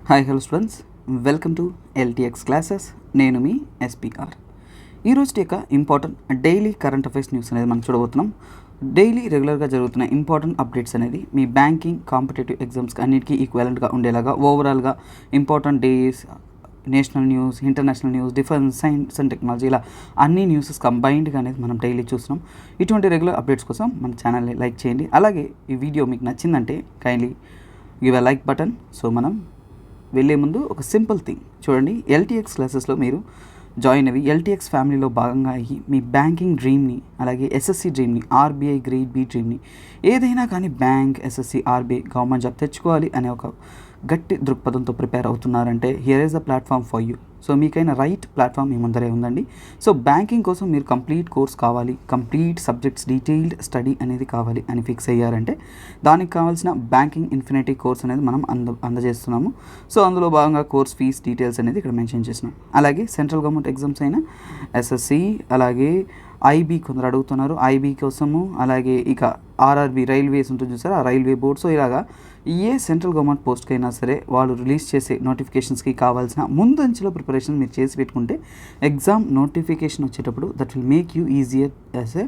Hi hello students, welcome to LTX classes. నేను మీ SPR. ఈరోజు యొక్క important daily current affairs news అనేది మనం చూడబోతున్నాం. డైలీ రెగ్యులర్గా జరుగుతున్న ఇంపార్టెంట్ అప్డేట్స్ అనేది మీ బ్యాంకింగ్ కాంపిటేటివ్ ఎగ్జామ్స్కి అన్నిటికీ ఈక్వలెంట్గా ఉండేలాగా ఓవరాల్గా important days, national news, international news, defence, science and technology, ఇలా అన్ని న్యూసెస్ కంబైన్డ్గా అనేది మనం డైలీ చూస్తున్నాం. ఇటువంటి రెగ్యులర్ అప్డేట్స్ కోసం మన ఛానల్ని లైక్ చేయండి. అలాగే ఈ వీడియో మీకు నచ్చిందంటే kindly give a like button. So మనం వెళ్ళే ముందు ఒక సింపుల్ థింగ్ చూడండి. ఎల్టీఎక్స్ క్లాసెస్లో మీరు జాయిన్ అయ్యి ఎల్టీఎక్స్ ఫ్యామిలీలో భాగంగా అయ్యి మీ బ్యాంకింగ్ డ్రీమ్ని, అలాగే ఎస్ఎస్సి డ్రీమ్ని, ఆర్బీఐ గ్రేడ్ బి డ్రీమ్ని, ఏదైనా కానీ bank, SSC, RBI, government job తెచ్చుకోవాలి అనే ఒక గట్టి దృక్పథంతో ప్రిపేర్ అవుతున్నారంటే here is the platform for you. So మీకైనా రైట్ ప్లాట్ఫామ్ మీ ముందరే ఉందండి. సో బ్యాంకింగ్ కోసం మీరు కంప్లీట్ కోర్స్ కావాలి, కంప్లీట్ సబ్జెక్ట్స్ డీటెయిల్డ్ స్టడీ అనేది కావాలి అని ఫిక్స్ అయ్యారంటే దానికి కావాల్సిన బ్యాంకింగ్ ఇన్ఫినిటీ కోర్స్ అనేది మనం అందజేస్తున్నాము. సో అందులో భాగంగా కోర్స్ ఫీజ్ డీటెయిల్స్ అనేది ఇక్కడ మెన్షన్ చేస్తున్నాం. అలాగే సెంట్రల్ గవర్నమెంట్ ఎగ్జామ్స్ అయినా ఎస్ఎస్సి, అలాగే ఐబీ కొందరు అడుగుతున్నారు, ఐబీ కోసము, అలాగే ఇక ఆర్ఆర్బీ రైల్వేస్ ఉంటుంది చూసారా, ఆ రైల్వే బోర్డ్. సో ఇలాగా ఏ సెంట్రల్ గవర్నమెంట్ పోస్ట్కి అయినా సరే వాళ్ళు రిలీజ్ చేసే నోటిఫికేషన్స్కి కావాల్సిన ముందంచెలో ప్రిపరేషన్ మీరు చేసి పెట్టుకుంటే ఎగ్జామ్ నోటిఫికేషన్ వచ్చేటప్పుడు that will make you easier as a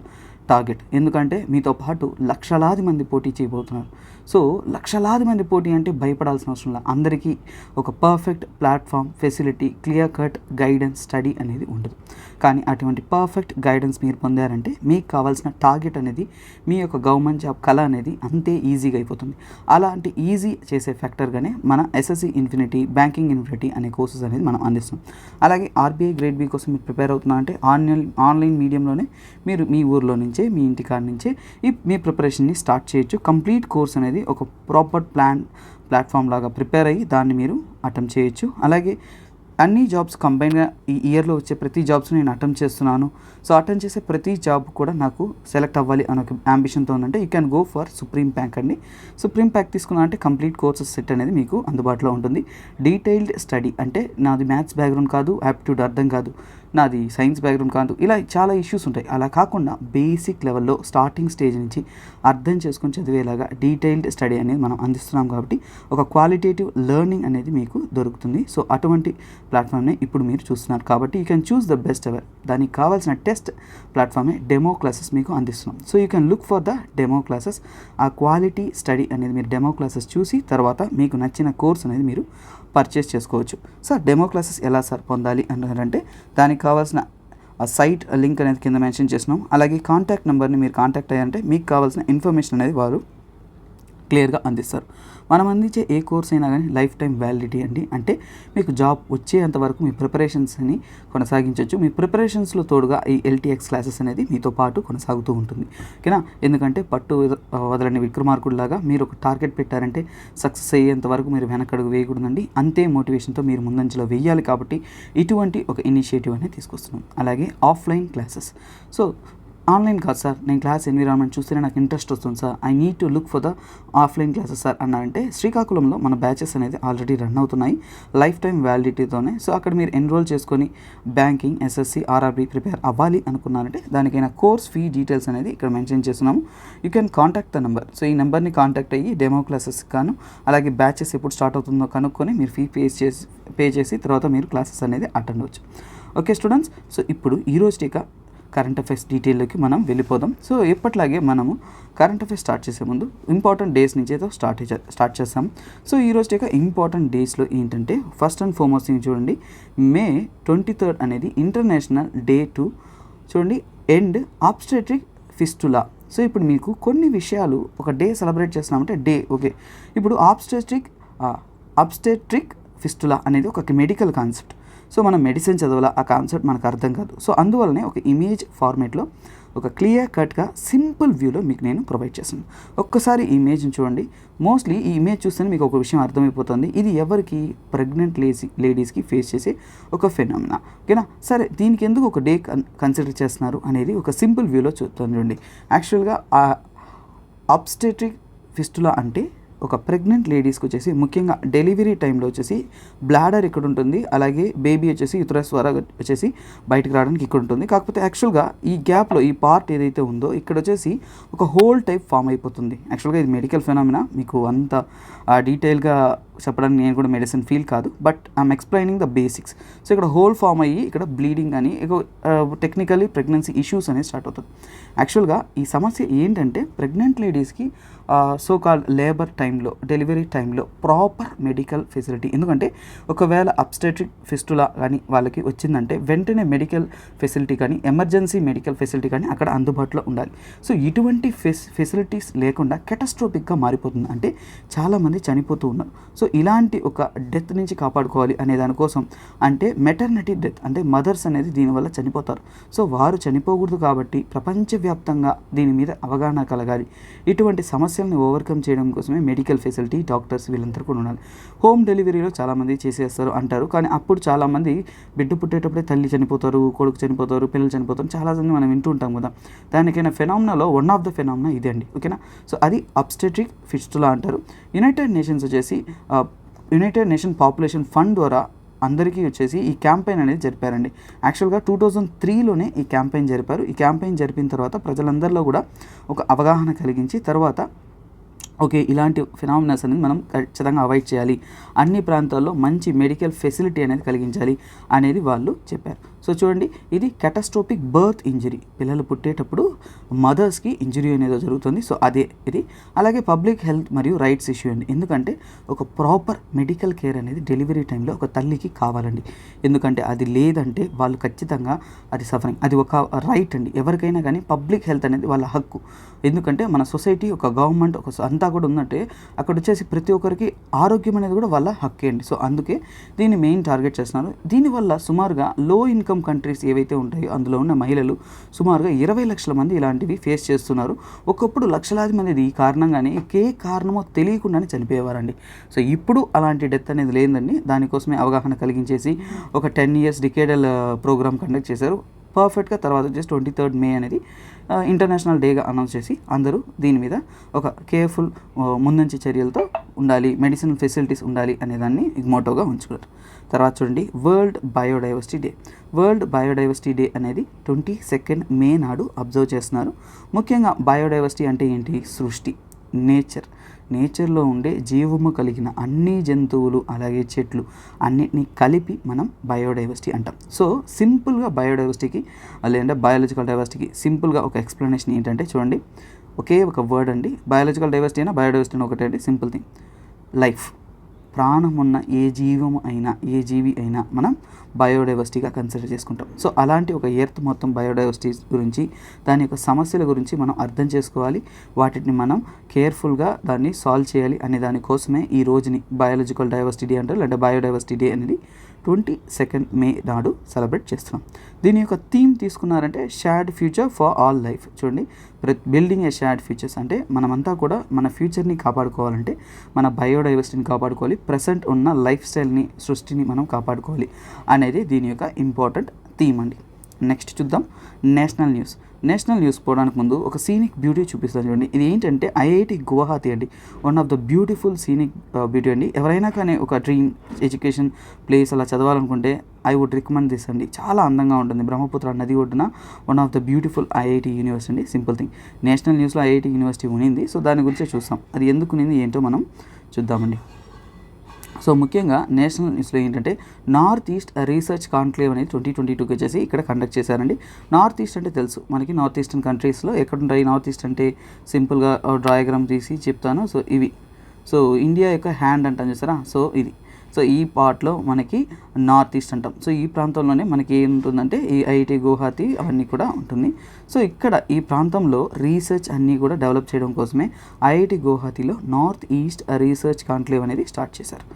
target. ఎందుకంటే మీతో పాటు లక్షలాది మంది పోటీ చేయబోతున్నారు. సో లక్షలాది మంది పోటీ అంటే భయపడాల్సిన అవసరం లేదు. అందరికీ ఒక perfect platform, facility, clear cut guidance, study అనేది ఉండదు. కానీ అటువంటి పర్ఫెక్ట్ గైడెన్స్ మీరు పొందారంటే మీకు కావాల్సిన టార్గెట్ అనేది, మీ యొక్క గవర్నమెంట్ జాబ్ కళ అనేది అంతే ఈజీగా అయిపోతుంది. అలాంటి ఈజీ చేసే ఫ్యాక్టర్గానే మన ఎస్ఎస్సి ఇన్ఫినిటీ, బ్యాంకింగ్ ఇన్ఫినిటీ అనే కోర్సెస్ అనేది మనం అందిస్తాం. అలాగే ఆర్బీఐ గ్రేడ్ బి కోసం మీరు ప్రిపేర్ అవుతున్నారంటే ఆన్లైన్ మీడియంలోనే మీరు మీ ఊర్లో నుంచే, మీ ఇంటికాడ నుంచే మీ ప్రిపరేషన్ని స్టార్ట్ చేయొచ్చు. కంప్లీట్ కోర్స్ అనేది ఒక ప్రాపర్ ప్లాట్ఫామ్ లాగా ప్రిపేర్ అయ్యి దాన్ని మీరు అటెంప్ట్ చేయొచ్చు. అలాగే అన్ని జాబ్స్ కంబైన్గా ఈ ఇయర్లో వచ్చే ప్రతి జాబ్స్ నేను అటెంప్ట్ చేస్తున్నాను. సో అటెంప్ట్ చేసే ప్రతి జాబ్ కూడా నాకు సెలెక్ట్ అవ్వాలి అనే ఒక అంబిషన్తో ఉందంటే you can go for supreme pack అండి. సుప్రీం ప్యాక్ తీసుకున్నారంటే కంప్లీట్ కోర్సెస్ సెట్ అనేది మీకు అందుబాటులో ఉంటుంది. డీటెయిల్డ్ స్టడీ అంటే నాది మ్యాథ్స్ బ్యాక్గ్రౌండ్ కాదు, యాప్టిట్యూడ్ అర్థం కాదు, నాది సైన్స్ బ్యాక్గ్రౌండ్ కాదు, ఇలా చాలా ఇష్యూస్ ఉంటాయి. అలా కాకుండా బేసిక్ లెవెల్లో స్టార్టింగ్ స్టేజ్ నుంచి అర్థం చేసుకొని చదివేలాగా డీటెయిల్డ్ స్టడీ అనేది మనం అందిస్తున్నాం. కాబట్టి ఒక క్వాలిటేటివ్ లెర్నింగ్ అనేది మీకు దొరుకుతుంది. సో అటువంటి ప్లాట్ఫామ్ని ఇప్పుడు మీరు చూస్తున్నారు. కాబట్టి you can choose the best ever. దానికి కావాల్సిన టెస్ట్ ప్లాట్ఫామే డెమో క్లాసెస్ మీకు అందిస్తున్నాం. So you can look for the demo classes. ఆ క్వాలిటీ స్టడీ అనేది మీరు డెమో క్లాసెస్ చూసి తర్వాత మీకు నచ్చిన కోర్స్ అనేది మీరు పర్చేస్ చేసుకోవచ్చు. సార్ డెమో క్లాసెస్ ఎలా సార్ పొందాలి అన్నారంటే దానికి కావాల్సిన ఆ సైట్ లింక్ అనేది కింద మెన్షన్ చేసినాం. అలాగే కాంటాక్ట్ నెంబర్ని మీరు కాంటాక్ట్ అయ్యారంటే మీకు కావాల్సిన ఇన్ఫర్మేషన్ అనేది వారు క్లియర్గా అందిస్తారు. మనం అందించే ఏ కోర్స్ అయినా కానీ లైఫ్ టైం వ్యాలిడిటీ అండి. అంటే మీకు జాబ్ వచ్చేంత వరకు మీ ప్రిపరేషన్స్ని కొనసాగించవచ్చు. మీ ప్రిపరేషన్స్లో తోడుగా ఈ ఎల్టీఎక్స్ క్లాసెస్ అనేది మీతో పాటు కొనసాగుతూ ఉంటుంది. ఓకేనా? ఎందుకంటే పట్టు వదలని విక్రమార్కుడిలాగా మీరు ఒక టార్గెట్ పెట్టారంటే సక్సెస్ అయ్యేంత వరకు మీరు వెనకడుగు వేయకూడదండి. అంతే మోటివేషన్తో మీరు ముందంజలో వేయాలి. కాబట్టి ఇటువంటి ఒక ఇనిషియేటివ్ అనేది తీసుకొస్తున్నాం. అలాగే ఆఫ్లైన్ క్లాసెస్. సో ఆన్లైన్ కాదు సార్, నేను క్లాస్ ఎన్విరాన్మెంట్ చూస్తేనే నాకు ఇంట్రెస్ట్ వస్తుంది sir, I need to look for the offline classes sir అన్నారంటే శ్రీకాకుళంలో మన బ్యాచెస్ అనేది ఆల్రెడీ రన్ అవుతున్నాయి లైఫ్ టైం వ్యాలిడిటీతోనే. సో అక్కడ మీరు ఎన్రోల్ చేసుకొని బ్యాంకింగ్, ఎస్ఎస్సి, ఆర్ఆర్బీ ప్రిపేర్ అవ్వాలి అనుకున్నారంటే దానికైనా కోర్స్ ఫీ డీటెయిల్స్ అనేది ఇక్కడ మెన్షన్ చేస్తున్నాము. You can contact the number. So ఈ నెంబర్ని కాంటాక్ట్ అయ్యి డెమో క్లాసెస్ కాను, అలాగే బ్యాచెస్ ఎప్పుడు స్టార్ట్ అవుతుందో కనుక్కొని మీరు ఫీ పే చేసి తర్వాత మీరు క్లాసెస్ అనేది అటెండ్ అవ్వచ్చు. ఓకే స్టూడెంట్స్, సో ఇప్పుడు ఈరోజు టీకా కరెంట్ అఫైర్స్ డీటెయిల్లోకి మనం వెళ్ళిపోదాం. సో ఎప్పట్లాగే మనము కరెంట్ అఫైర్స్ స్టార్ట్ చేసే ముందు ఇంపార్టెంట్ డేస్ నుంచి అయితే స్టార్ట్ చేస్తాం. సో ఈరోజు యొక్క ఇంపార్టెంట్ డేస్లో ఏంటంటే ఫస్ట్ అండ్ ఫార్మోస్ట్ థింగ్ చూడండి, May 23 అనేది ఇంటర్నేషనల్ డే టు చూడండి ఎండ్ ఆబ్స్టెట్రిక్ ఫిస్టులా. సో ఇప్పుడు మీకు కొన్ని విషయాలు ఒక డే సెలబ్రేట్ చేస్తున్నామంటే డే ఓకే. ఇప్పుడు ఆబ్స్టెట్రిక్ ఫిస్టులా అనేది ఒక మెడికల్ కాన్సెప్ట్. సో మనం మెడిసిన్ చదవాల, ఆ కాన్సెప్ట్ మనకు అర్థం కాదు. సో అందువల్లనే ఒక ఇమేజ్ ఫార్మేట్లో ఒక క్లియర్ కట్గా సింపుల్ వ్యూలో మీకు నేను ప్రొవైడ్ చేస్తాను. ఒక్కసారి ఈ ఇమేజ్ని చూడండి. మోస్ట్లీ ఈ ఇమేజ్ చూస్తేనే మీకు ఒక విషయం అర్థమైపోతుంది. ఇది ఎవరికి? ప్రెగ్నెంట్ లేడీస్కి ఫేస్ చేసే ఒక ఫెనామినా. ఓకేనా? సరే, దీనికి ఎందుకు ఒక డే కన్సిడర్ చేస్తున్నారు అనేది ఒక సింపుల్ వ్యూలో చూస్తాను చూడండి. యాక్చువల్గా ఆబ్స్టెట్రిక్ ఫిస్టులా అంటే ఒక ప్రెగ్నెంట్ లేడీస్కి వచ్చేసి ముఖ్యంగా డెలివరీ టైంలో వచ్చేసి బ్లాడర్ ఇక్కడ ఉంటుంది, అలాగే బేబీ వచ్చేసి యుటరస్ ద్వారా వచ్చేసి బయటకు రావడానికి ఇక్కడ ఉంటుంది. కాకపోతే యాక్చువల్గా ఈ గ్యాప్లో ఈ పార్ట్ ఏదైతే ఉందో ఇక్కడ వచ్చేసి ఒక హోల్ టైప్ ఫామ్ అయిపోతుంది. యాక్చువల్గా ఇది మెడికల్ ఫెనామినా, మీకు అంత డీటెయిల్గా చెప్పడానికి నేను కూడా మెడిసిన్ ఫీల్ కాదు, but I'm explaining the basics. So ఇక్కడ హోల్ ఫామ్ అయ్యి ఇక్కడ బ్లీడింగ్ అని టెక్నికలీ ప్రెగ్నెన్సీ ఇష్యూస్ అనేది స్టార్ట్ అవుతుంది. యాక్చువల్గా ఈ సమస్య ఏంటంటే ప్రెగ్నెంట్ లేడీస్కి సో కాల్డ్ లేబర్ టైంలో, డెలివరీ టైంలో ప్రాపర్ మెడికల్ ఫెసిలిటీ, ఎందుకంటే ఒకవేళ అబ్స్టెట్రిక్ ఫిస్టులా కానీ వాళ్ళకి వచ్చిందంటే వెంటనే మెడికల్ ఫెసిలిటీ కానీ ఎమర్జెన్సీ మెడికల్ ఫెసిలిటీ కానీ అక్కడ అందుబాటులో ఉండాలి. సో ఇటువంటి ఫెసిలిటీస్ లేకుండా కెటాస్ట్రోఫిక్గా మారిపోతుంది, అంటే చాలామంది చనిపోతూ ఉన్నారు. సో ఇలాంటి ఒక డెత్ నుంచి కాపాడుకోవాలి అనే దానికోసం, అంటే మెటర్నిటీ డెత్ అంటే మదర్స్ అనేది దీనివల్ల చనిపోతారు. సో వారు చనిపోకూడదు కాబట్టి ప్రపంచవ్యాప్తంగా దీని మీద అవగాహన కలగాలి. ఇటువంటి సమస్యల్ని ఓవర్కమ్ చేయడం కోసమే మెడికల్ ఫెసిలిటీ, డాక్టర్స్ వీళ్ళందరూ కూడా ఉండాలి. హోమ్ డెలివరీలో చాలామంది చేసేస్తారు అంటారు, కానీ అప్పుడు చాలామంది బిడ్డ పుట్టేటప్పుడే తల్లి చనిపోతారు, కొడుకు చనిపోతారు, పిల్లలు చనిపోతారు, చాలామంది మనం వింటూ ఉంటాం కదా. దానికైనా ఫెనామినాలో వన్ ఆఫ్ ద ఫెనామినా ఇదే అండి, ఓకేనా. సో అది అబ్స్టెట్రిక్ ఫిస్టులా అంటారు. యునైటెడ్ నేషన్ పాపులేషన్ ఫండ్ ద్వారా అందరికీ వచ్చేసి ఈ క్యాంపెయిన్ అనేది జరిపారండి. యాక్చువల్గా 2003లోనే ఈ క్యాంపెయిన్ జరిపారు. ఈ క్యాంపెయిన్ జరిపిన తర్వాత ప్రజలందరిలో కూడా ఒక అవగాహన కలిగించి తర్వాత ఓకే ఇలాంటి ఫినామినాస్ అనేది మనం ఖచ్చితంగా అవాయిడ్ చేయాలి, అన్ని ప్రాంతాల్లో మంచి మెడికల్ ఫెసిలిటీ అనేది కలిగించాలి అనేది వాళ్ళు చెప్పారు. సో చూడండి, ఇది కెటాస్ట్రోఫిక్ బర్త్ ఇంజరీ, పిల్లలు పుట్టేటప్పుడు మదర్స్కి ఇంజరీ అనేది జరుగుతుంది. సో అదే ఇది. అలాగే పబ్లిక్ హెల్త్ మరియు రైట్స్ ఇష్యూ అండి, ఎందుకంటే ఒక ప్రాపర్ మెడికల్ కేర్ అనేది డెలివరీ టైంలో ఒక తల్లికి కావాలండి. ఎందుకంటే అది లేదంటే వాళ్ళు ఖచ్చితంగా అది సఫరింగ్, అది ఒక రైట్ అండి. ఎవరికైనా కానీ పబ్లిక్ హెల్త్ అనేది వాళ్ళ హక్కు. ఎందుకంటే మన సొసైటీ, ఒక గవర్నమెంట్, ఒక అంతా కూడా ఉందంటే అక్కడ వచ్చేసి ప్రతి ఒక్కరికి ఆరోగ్యం అనేది కూడా వాళ్ళ హక్కే అండి. సో అందుకే దీన్ని మెయిన్ టార్గెట్ చేస్తున్నారు. దీనివల్ల సుమారుగా లో ఇన్కమ్ కంట్రీస్ ఏవైతే ఉంటాయో అందులో ఉన్న మహిళలు సుమారుగా 20 లక్షల మంది ఇలాంటివి ఫేస్ చేస్తున్నారు. ఒకప్పుడు లక్షలాది మంది ఈ కారణంగానే ఏ కారణమో తెలియకుండానే చనిపోయేవారండి. సో ఇప్పుడు అలాంటి డెత్ అనేది లేదండి. దానికోసమే అవగాహన కలిగించేసి ఒక 10 years డికేడల్ ప్రోగ్రామ్ కండక్ట్ చేశారు పర్ఫెక్ట్గా. తర్వాత వచ్చేసి 23rd May అనేది ఇంటర్నేషనల్ డేగా అనౌన్స్ చేసి అందరూ దీని మీద ఒక కేర్ఫుల్ ముందంచి చర్యలతో ఉండాలి, మెడిసినల్ ఫెసిలిటీస్ ఉండాలి అనేదాన్ని మోటోగా ఉంచుకున్నారు. తర్వాత చూడండి, world biodiversity day. World biodiversity day అనేది 22nd May నాడు అబ్జర్వ్ చేస్తున్నారు. ముఖ్యంగా బయోడైవర్సిటీ అంటే ఏంటి? సృష్టి, నేచర్లో ఉండే జీవము కలిగిన అన్ని జంతువులు అలాగే చెట్లు అన్నిటినీ కలిపి మనం బయోడైవర్సిటీ అంటాం. సో సింపుల్గా బయోడైవర్సిటీకి లేదంటే బయాలజికల్ డైవర్సిటీకి సింపుల్గా ఒక ఎక్స్ప్లెనేషన్ ఏంటంటే చూడండి, ఒకే ఒక వర్డ్ అండి. బయాలజికల్ డైవర్సిటీ అయినా బయోడైవర్సిటీ అయినా ఒకటే అండి, సింపుల్ థింగ్. లైఫ్, ప్రాణం ఉన్న ఏ జీవము అయినా, ఏ జీవి అయినా మనం బయోడైవర్సిటీగా కన్సిడర్ చేసుకుంటాం. సో అలాంటి ఒక ఎర్త్ మొత్తం బయోడైవర్సిటీ గురించి, దాని యొక్క సమస్యల గురించి మనం అర్థం చేసుకోవాలి, వాటిని మనం కేర్ఫుల్గా దాన్ని సాల్వ్ చేయాలి అనే దానికోసమే ఈ రోజుని బయాలజికల్ డైవర్సిటీ డే అంటారు, లేదా బయోడైవర్సిటీ డే అనేది 22nd May నాడు సెలబ్రేట్ చేస్తున్నాం. దీని యొక్క థీమ్ తీసుకున్నారంటే shared future for all life. చూడండి, బిల్డింగ్ ఏ షేర్డ్ ఫ్యూచర్స్ అంటే మనమంతా కూడా మన ఫ్యూచర్ని కాపాడుకోవాలంటే మన బయోడైవర్సిటీని కాపాడుకోవాలి, ప్రజెంట్ ఉన్న లైఫ్ స్టైల్ని, సృష్టిని మనం కాపాడుకోవాలి అనేది దీని యొక్క ఇంపార్టెంట్ థీమ్ అండి. నెక్స్ట్ చూద్దాం నేషనల్ న్యూస్ పోవడానికి ముందు ఒక సీనిక్ బ్యూటీ చూపిస్తాను చూడండి. ఇది ఏంటంటే IIT గువాహతి అండి, one of the beautiful scenic beauty అండి. ఎవరైనా కానీ ఒక డ్రీమ్ ఎడ్యుకేషన్ ప్లేస్ అలా చదవాలనుకుంటే ఐ వుడ్ రికమెండ్ దిస్ అండి. చాలా అందంగా ఉంటుంది, బ్రహ్మపుత్ర నది ఒడ్డున one of the beautiful IIT university అండి. సింపుల్ థింగ్, నేషనల్ న్యూస్లో IIT యూనివర్సిటీ ఉనింది. సో దాని గురించే చూస్తాం, అది ఎందుకు ఉనింది ఏంటో మనం చూద్దామండి. సో ముఖ్యంగా నేషనల్ న్యూస్లో ఏంటంటే నార్త్ ఈస్ట్ రీసెర్చ్ కాన్క్లేవ్ అనేది 2022 వచ్చేసి ఇక్కడ కండక్ట్ చేశారండి. నార్త్ ఈస్ట్ అంటే తెలుసు మనకి, నార్త్ ఈస్టర్న్ కంట్రీస్లో ఎక్కడుంటాయి నార్త్ ఈస్ట్ అంటే? సింపుల్గా డయాగ్రామ్ తీసి చెప్తాను. సో ఇవి, సో ఇండియా యొక్క హ్యాండ్ అంటాం చూసారా, సో ఇది. సో ఈ పార్ట్లో మనకి నార్త్ ఈస్ట్ అంటాం. సో ఈ ప్రాంతంలోనే మనకి ఏముంటుందంటే ఈ IIT గువాహతి అవన్నీ కూడా ఉంటుంది. సో ఇక్కడ ఈ ప్రాంతంలో రీసెర్చ్ అన్నీ కూడా డెవలప్ చేయడం కోసమే IIT గువాహతిలో నార్త్ ఈస్ట్ రీసెర్చ్ కాన్క్లేవ్ అనేది స్టార్ట్ చేశారు.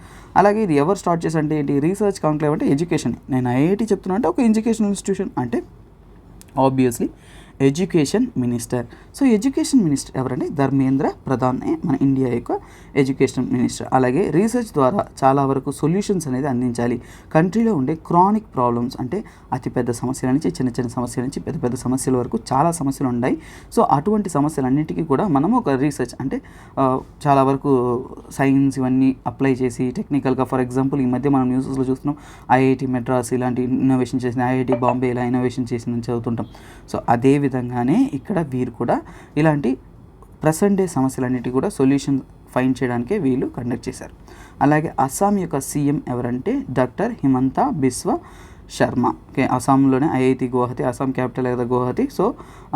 అలాగే ఇది ఎవరు స్టార్ట్ చేశారంటే ఏంటి? రీసెర్చ్ కాన్క్లేవ్ అంటే ఎడ్యుకేషన్. నేను IIT చెప్తున్నా అంటే ఒక ఎడ్యుకేషనల్ ఇన్స్టిట్యూషన్ అంటే obviously education minister. So education minister ఎవరంటే? ధర్మేంద్ర ప్రధాన్ మన ఇండియా యొక్క ఎడ్యుకేషన్ మినిస్టర్. అలాగే రీసెర్చ్ ద్వారా చాలా వరకు సొల్యూషన్స్ అనేది అందించాలి. కంట్రీలో ఉండే క్రానిక్ ప్రాబ్లమ్స్ అంటే అతిపెద్ద సమస్యల నుంచి చిన్న సమస్యల నుంచి పెద్ద సమస్యల వరకు చాలా సమస్యలు ఉన్నాయి. సో అటువంటి సమస్యలన్నింటికీ కూడా మనం ఒక రీసెర్చ్ అంటే చాలా వరకు సైన్స్ ఇవన్నీ అప్లై చేసి టెక్నికల్గా, ఫర్ ఎగ్జాంపుల్ ఈ మధ్య మనం న్యూస్లో చూస్తున్నాం IIT మెడ్రాస్ ఇలాంటి ఇన్నోవేషన్ చేసిన, IIT బాంబే ఇలా ఇన్నోవేషన్ చేసిందని చదువుతుంటాం. సో అదే విధంగానే ఇక్కడ వీరు కూడా ఇలాంటి ప్రెసెంట్ డే సమస్యలన్నిటి కూడా సొల్యూషన్ ఫైండ్ చేయడానికే వీళ్ళు కండక్ట్ చేశారు. అలాగే అస్సాం యొక్క సీఎం ఎవరంటే డాక్టర్ హిమంత బిశ్వ శర్మ. ఓకే, అస్సాంలోనే ఐఐటి గువాహతి, అస్సాం క్యాపిటల్ కదా గువాహతి. సో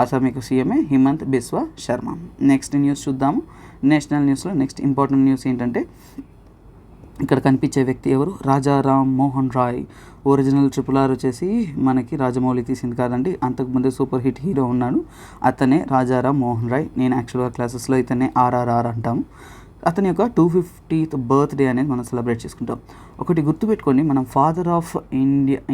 అస్సాం యొక్క సీఎంఏ హిమంత్ బిశ్వ శర్మ. నెక్స్ట్ న్యూస్ చూద్దాము. నేషనల్ న్యూస్లో నెక్స్ట్ ఇంపార్టెంట్ న్యూస్ ఏంటంటే ఇక్కడ కనిపించే వ్యక్తి ఎవరు? రాజారాం మోహన్ రాయ్. ఒరిజినల్ RRR వచ్చేసి మనకి రాజమౌళి తీసింది కాదండి, అంతకుముందే సూపర్ హిట్ హీరో ఉన్నాడు, అతనే రాజారాం మోహన్ రాయ్. నేను యాక్చువల్గా క్లాసెస్లో ఇతనే RRR అంటాము. అతని యొక్క 250th బర్త్డే అనేది మనం సెలబ్రేట్ చేసుకుంటాం. ఒకటి గుర్తుపెట్టుకోండి, మనం ఫాదర్ ఆఫ్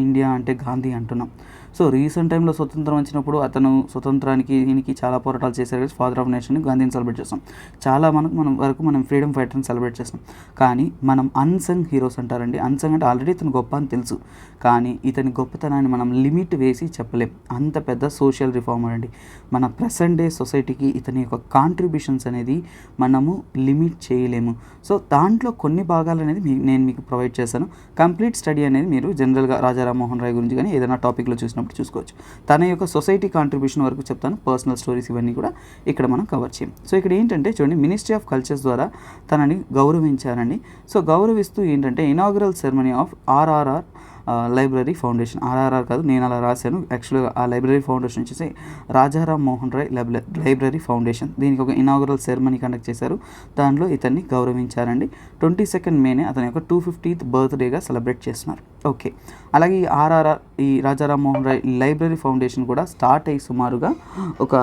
ఇండియా అంటే గాంధీ అంటున్నాం. సో రీసెంట్ టైంలో స్వతంత్రం వచ్చినప్పుడు అతను స్వతంత్రానికి దీనికి చాలా పోరాటాలు చేశారు. ఫాదర్ ఆఫ్ నేషన్ గాంధీని సెలబ్రేట్ చేస్తాం. చాలా మనం ఫ్రీడమ్ ఫైటర్ని సెలబ్రేట్ చేస్తాం. కానీ మనం అన్సంగ్ హీరోస్ అంటారండి. అన్సంగ్ అంటే ఆల్రెడీ ఇతను గొప్ప అని తెలుసు, కానీ ఇతని గొప్పతనాన్ని మనం లిమిట్ వేసి చెప్పలేం. అంత పెద్ద సోషల్ రిఫార్మర్ అండి. మన ప్రెసెంట్ డే సొసైటీకి ఇతని యొక్క కాంట్రిబ్యూషన్స్ అనేది మనము లిమిట్ చేయలేము. సో దాంట్లో కొన్ని భాగాలు అనేది నేను మీకు ప్రొవైడ్ చేశాను. కంప్లీట్ స్టడీ అనేది మీరు జనరల్గా రాజారాం మోహన్ రాయ్ గురించి కానీ ఏదైనా టాపిక్లో చూసినప్పుడు చూసుకోవచ్చు. తన యొక్క సొసైటీ కాంట్రిబ్యూషన్ వరకు చెప్తాను. పర్సనల్ స్టోరీస్ ఇవన్నీ కూడా ఇక్కడ మనం కవర్ చేయం. సో ఇక్కడ ఏంటంటే చూడండి, మినిస్ట్రీ ఆఫ్ కల్చర్స్ ద్వారా తనని గౌరవించారండి. సో గౌరవిస్తూ ఏంటంటే inaugural ceremony of RRR library foundation. RRR కాదు, నేను అలా రాశాను. యాక్చువల్గా ఆ లైబ్రరీ ఫౌండేషన్ వచ్చేసి రాజారాం మోహన్ రాయ్ లైబ్రరీ ఫౌండేషన్. దీనికి ఒక ఇనాగరల్ సెరమనీ కండక్ట్ చేశారు. దానిలో ఇతన్ని గౌరవించారండి. 22 మేనే అతని యొక్క 250th బర్త్డేగా సెలబ్రేట్ చేస్తున్నారు. ఓకే, అలాగే ఈ రాజారాం మోహన్ రాయ్ లైబ్రరీ ఫౌండేషన్ కూడా స్టార్ట్ అయ్యి సుమారుగా ఒక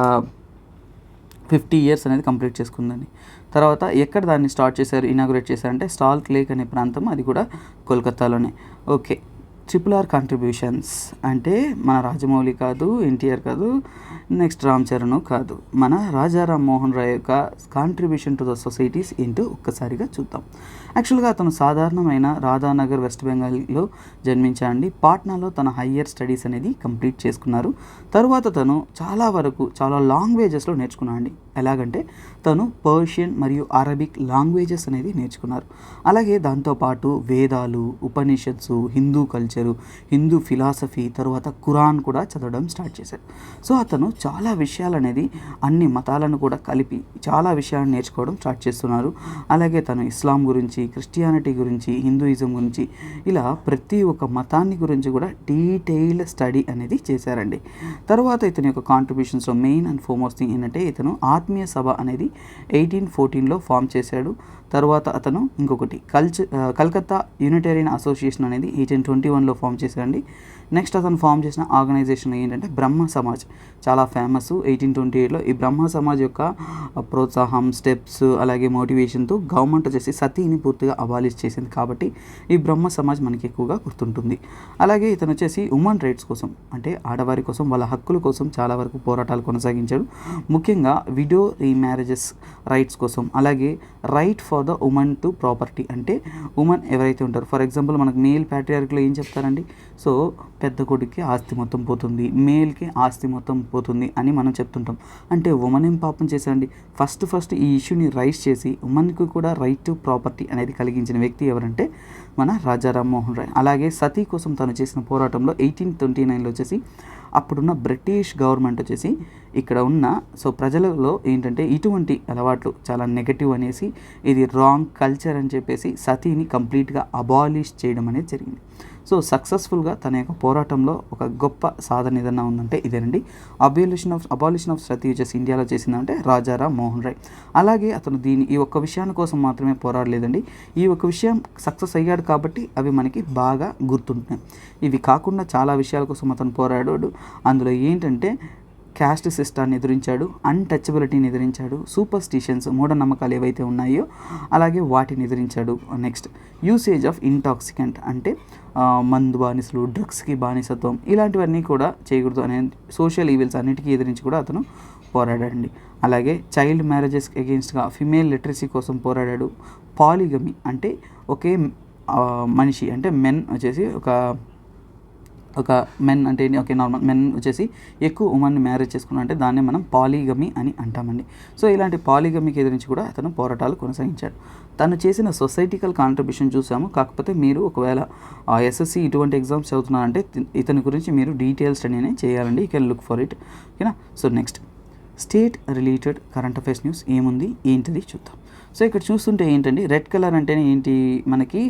50 years అనేది కంప్లీట్ చేసుకుందండి. తర్వాత ఎక్కడ దాన్ని స్టార్ట్ చేశారు, ఇనాగ్రేట్ చేశారంటే సాల్ట్ లేక్ అనే ప్రాంతం, అది కూడా కోల్కతాలోనే. ఓకే, RRR కాంట్రిబ్యూషన్స్ అంటే మన రాజమౌళి కాదు, ఎన్టీఆర్ కాదు, నెక్స్ట్ రామ్ చరణ్ కాదు, మన రాజారాం మోహన్ రాయ్ యొక్క కాంట్రిబ్యూషన్ టు ద సొసైటీస్ ఏంటో ఒక్కసారిగా చూద్దాం. యాక్చువల్గా అతను సాధారణమైన రాధానగర్ వెస్ట్ బెంగాల్లో జన్మించాడండి. పాట్నాలో తన హయ్యర్ స్టడీస్ అనేది కంప్లీట్ చేసుకున్నారు. తరువాత తను చాలా లాంగ్వేజెస్లో నేర్చుకున్నాడండి. ఎలాగంటే తను పర్షియన్ మరియు అరబిక్ లాంగ్వేజెస్ అనేది నేర్చుకున్నారు. అలాగే దాంతోపాటు వేదాలు, ఉపనిషత్సు, హిందూ కల్చరు, హిందూ ఫిలాసఫీ, తర్వాత ఖురాన్ కూడా చదవడం స్టార్ట్ చేశారు. సో అతను చాలా విషయాలు అనేది అన్ని మతాలను కూడా కలిపి చాలా విషయాలు నేర్చుకోవడం స్టార్ట్ చేస్తున్నారు. అలాగే తను ఇస్లాం గురించి, క్రిస్టియానిటీ గురించి, హిందూయిజం గురించి, ఇలా ప్రతి ఒక్క మతాన్ని గురించి కూడా డీటెయిల్డ్ స్టడీ అనేది చేశారండి. తర్వాత ఇతని యొక్క కాంట్రిబ్యూషన్స్లో మెయిన్ అండ్ ఫోర్మోస్ట్ థింగ్ ఏంటంటే ఇతను ఆత్మీయ సభ అనేది 1814లో ఫామ్ చేశాడు. తర్వాత అతను ఇంకొకటి కల్కత్తా యూనిటేరియన్ అసోసియేషన్ అనేది 1821లో ఫామ్ చేశాడండి. నెక్స్ట్ అతను ఫామ్ చేసిన ఆర్గనైజేషన్ ఏంటంటే బ్రహ్మ సమాజ్, చాలా ఫేమస్. 1828లో ఈ బ్రహ్మ సమాజ్ యొక్క ప్రోత్సాహం, స్టెప్స్, అలాగే మోటివేషన్తో గవర్నమెంట్ వచ్చేసి సతీని పూర్తిగా అబాలిష్ చేసింది. కాబట్టి ఈ బ్రహ్మ సమాజ్ మనకి ఎక్కువగా గుర్తుంటుంది. అలాగే ఇతను వచ్చేసి ఉమెన్ రైట్స్ కోసం, అంటే ఆడవారి కోసం, వాళ్ళ హక్కుల కోసం చాలా వరకు పోరాటాలు కొనసాగించాడు. ముఖ్యంగా విడో రీమ్యారేజెస్ రైట్స్ కోసం, అలాగే right for the women to property, అంటే ఉమెన్ ఎవరైతే ఉంటారో, ఫర్ ఎగ్జాంపుల్ మనకు మేల్ ప్యాట్రియార్క్లో ఏం చెప్తారండి, సో పెద్ద కొడుకుకి ఆస్తి మొత్తం పోతుంది, మేల్కి ఆస్తి మొత్తం పోతుంది అని మనం చెప్తుంటాం. అంటే ఉమెన్ ఏం పాపం చేశారండి, ఫస్ట్ ఈ ఇష్యూని రైజ్ చేసి ఉమెన్కి కూడా రైట్ టు ప్రాపర్టీ అనేది కలిగించిన వ్యక్తి ఎవరంటే మన రాజారాం మోహన్ రాయ్. అలాగే సతీ కోసం తను చేసిన పోరాటంలో 1829లో వచ్చేసి అప్పుడున్న బ్రిటిష్ గవర్నమెంట్ వచ్చేసి ఇక్కడ ఉన్న ప్రజలలో ఏంటంటే ఇటువంటి అలవాట్లు చాలా నెగటివ్ అనేసి, ఇది రాంగ్ కల్చర్ అని చెప్పేసి సతీని కంప్లీట్గా అబాలిష్ చేయడం అనేది జరిగింది. సో సక్సెస్ఫుల్గా తన యొక్క పోరాటంలో ఒక గొప్ప సాధన ఏదన్నా ఉందంటే ఇదేనండి. అబాలిషన్ ఆఫ్ సతీ వచ్చేసి ఇండియాలో చేసిందంటే రాజారాం మోహన్ రాయ్. అలాగే అతను ఈ ఒక్క విషయాన్ని కోసం మాత్రమే పోరాడలేదండి. ఈ ఒక్క విషయం సక్సెస్ అయ్యాడు కాబట్టి అవి మనకి బాగా గుర్తుంటున్నాయి. ఇవి కాకుండా చాలా విషయాల కోసం అతను పోరాడాడు. అందులో ఏంటంటే క్యాస్ట్ సిస్టాన్ని ఎదిరించాడు, అన్టచబిలిటీని ఎదిరించాడు, సూపర్స్టిషన్స్, మూఢనమ్మకాలు ఏవైతే ఉన్నాయో అలాగే వాటిని ఎదిరించాడు. నెక్స్ట్ యూసేజ్ ఆఫ్ ఇంటాక్సికెంట్, అంటే మందు బానిసలు, డ్రగ్స్కి బానిసత్వం, ఇలాంటివన్నీ కూడా చేయకూడదు అనే సోషల్ ఈవిల్స్ అన్నిటికీ ఎదిరించి కూడా అతను పోరాడాడండి. అలాగే చైల్డ్ మ్యారేజెస్ అగెయిన్స్ట్గా ఫిమేల్ లిటరసీ కోసం పోరాడాడు. పాలిగమి అంటే ఒకే మనిషి, అంటే మెన్ వచ్చేసి ఒక మెన్ అంటే ఓకే నార్మల్ మెన్ వచ్చేసి ఎక్కువ ఉమెన్ని మ్యారేజ్ చేసుకున్నా అంటే దాన్ని మనం పాలిగమి అని అంటామండి. సో ఇలాంటి పాలిగమికి ఎదిరించి కూడా అతను పోరాటాలు కొనసాగించాడు. తను చేసిన సొసైటికల్ కాంట్రిబ్యూషన్ చూసాము. కాకపోతే మీరు ఒకవేళ ఎస్ఎస్సి ఇటువంటి ఎగ్జామ్స్ చదువుతున్నారంటే ఇతని గురించి మీరు డీటెయిల్ స్టడీనే చేయాలండి. You can look for it. ఓకేనా. So next state related current affairs news ఏముంది ఏంటిది చూద్దాం. సో ఇక్కడ చూస్తుంటే ఏంటండి, రెడ్ కలర్ అంటేనే ఏంటి మనకి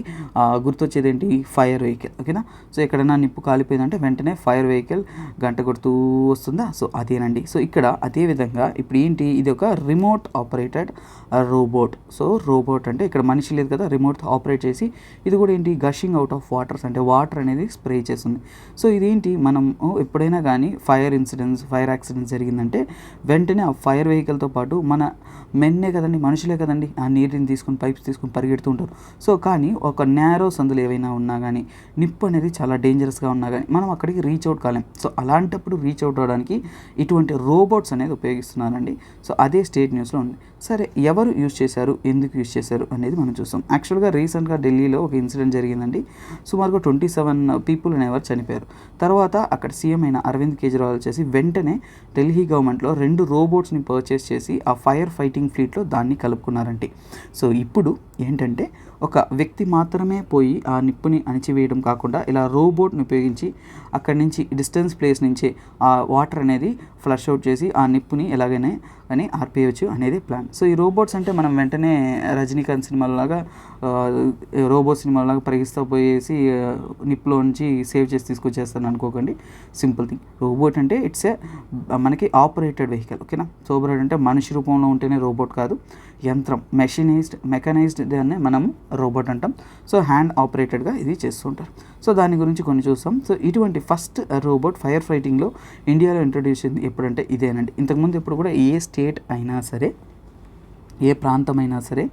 గుర్తొచ్చేది ఏంటి, ఫైర్ వెహికల్. ఓకేనా. సో ఎక్కడైనా నిప్పు కాలిపోయిందంటే వెంటనే ఫైర్ వెహికల్ గంట కొడుతూ వస్తుందా, సో అదేనండి. సో ఇక్కడ అదే విధంగా ఇప్పుడు ఏంటి, ఇది ఒక remote operated robot. So robot అంటే ఇక్కడ మనిషి లేదు కదా, రిమోట్ ఆపరేట్ చేసి ఇది కూడా ఏంటి, గషింగ్ అవుట్ ఆఫ్ వాటర్స్ అంటే వాటర్ అనేది స్ప్రే చేస్తుంది. సో ఇదేంటి, మనం ఎప్పుడైనా కానీ ఫైర్ యాక్సిడెంట్స్ జరిగిందంటే వెంటనే ఆ ఫైర్ వెహికల్తో పాటు మన మెన్నే కదండి, మనుషులే కదండి, ఆ నీటిని తీసుకుని పైప్స్ తీసుకుని పరిగెడుతూ ఉంటారు. సో కానీ ఒక నేరో సందులు ఏవైనా ఉన్నా కానీ, నిప్పు అనేది చాలా డేంజరస్గా ఉన్నా కానీ మనం అక్కడికి రీచ్ అవుట్ కాలేం. సో అలాంటప్పుడు రీచ్ అవుట్ అవ్వడానికి ఇటువంటి రోబోట్స్ అనేది ఉపయోగిస్తున్నారండి. సో అదే స్టేట్ న్యూస్లో ఉంది. సరే, ఎవరు యూజ్ చేశారు, ఎందుకు యూజ్ చేశారు అనేది మనం చూస్తాం. యాక్చువల్గా రీసెంట్గా ఢిల్లీలో ఒక ఇన్సిడెంట్ జరిగిందండి. సుమారుగా 27 పీపుల్ అనేవారు చనిపోయారు. తర్వాత అక్కడ సీఎం అయిన అరవింద్ కేజ్రీవాల్ వచ్చేసి వెంటనే ఢిల్లీ గవర్నమెంట్లో 2 రోబోట్స్ని పర్చేస్ చేసి ఆ ఫైర్ ఫైటింగ్ ఫ్లీట్లో దాన్ని కలుపుకున్నారంటే. సో ఇప్పుడు ఏంటంటే ఒక వ్యక్తి మాత్రమే పోయి ఆ నిప్పుని అణిచివేయడం కాకుండా ఇలా రోబోట్ని ఉపయోగించి అక్కడి నుంచి డిస్టెన్స్ ప్లేస్ నుంచి ఆ వాటర్ అనేది ఫ్లష్ అవుట్ చేసి ఆ నిప్పుని ఎలాగైనా అని ఆర్పేయచ్చు అనేది ప్లాన్. సో ఈ రోబోట్స్ అంటే మనం వెంటనే రజనీకాంత్ సినిమాలాగా రోబోట్ సినిమాలాగా పరిగిస్తూ పోయేసి నిప్పులో నుంచి సేవ్ చేసి తీసుకొచ్చేస్తాను అనుకోకండి. Simple thing. రోబోట్ అంటే ఇట్స్ ఏ మనకి ఆపరేటెడ్ వెహికల్. ఓకేనా. రోబోట్ అంటే మనిషి రూపంలో ఉంటేనే రోబోట్ కాదు, యంత్రం, మెకనైజ్డ్ దాన్నే మనం రోబోట్ అంటాం. సో హ్యాండ్ ఆపరేటెడ్గా ఇది చేస్తుంటారు. సో దాని గురించి కొన్ని చూస్తాం. సో ఇటువంటి ఫస్ట్ రోబోట్ ఫైర్ ఫైటింగ్లో ఇండియాలో ఇంట్రడ్యూస్ అయింది ఎప్పుడంటే ఇదేనండి. ఇంతకుముందు ఎప్పుడు కూడా ఏ స్టేట్ అయినా సరే, ఏ ప్రాంతమైనా సరే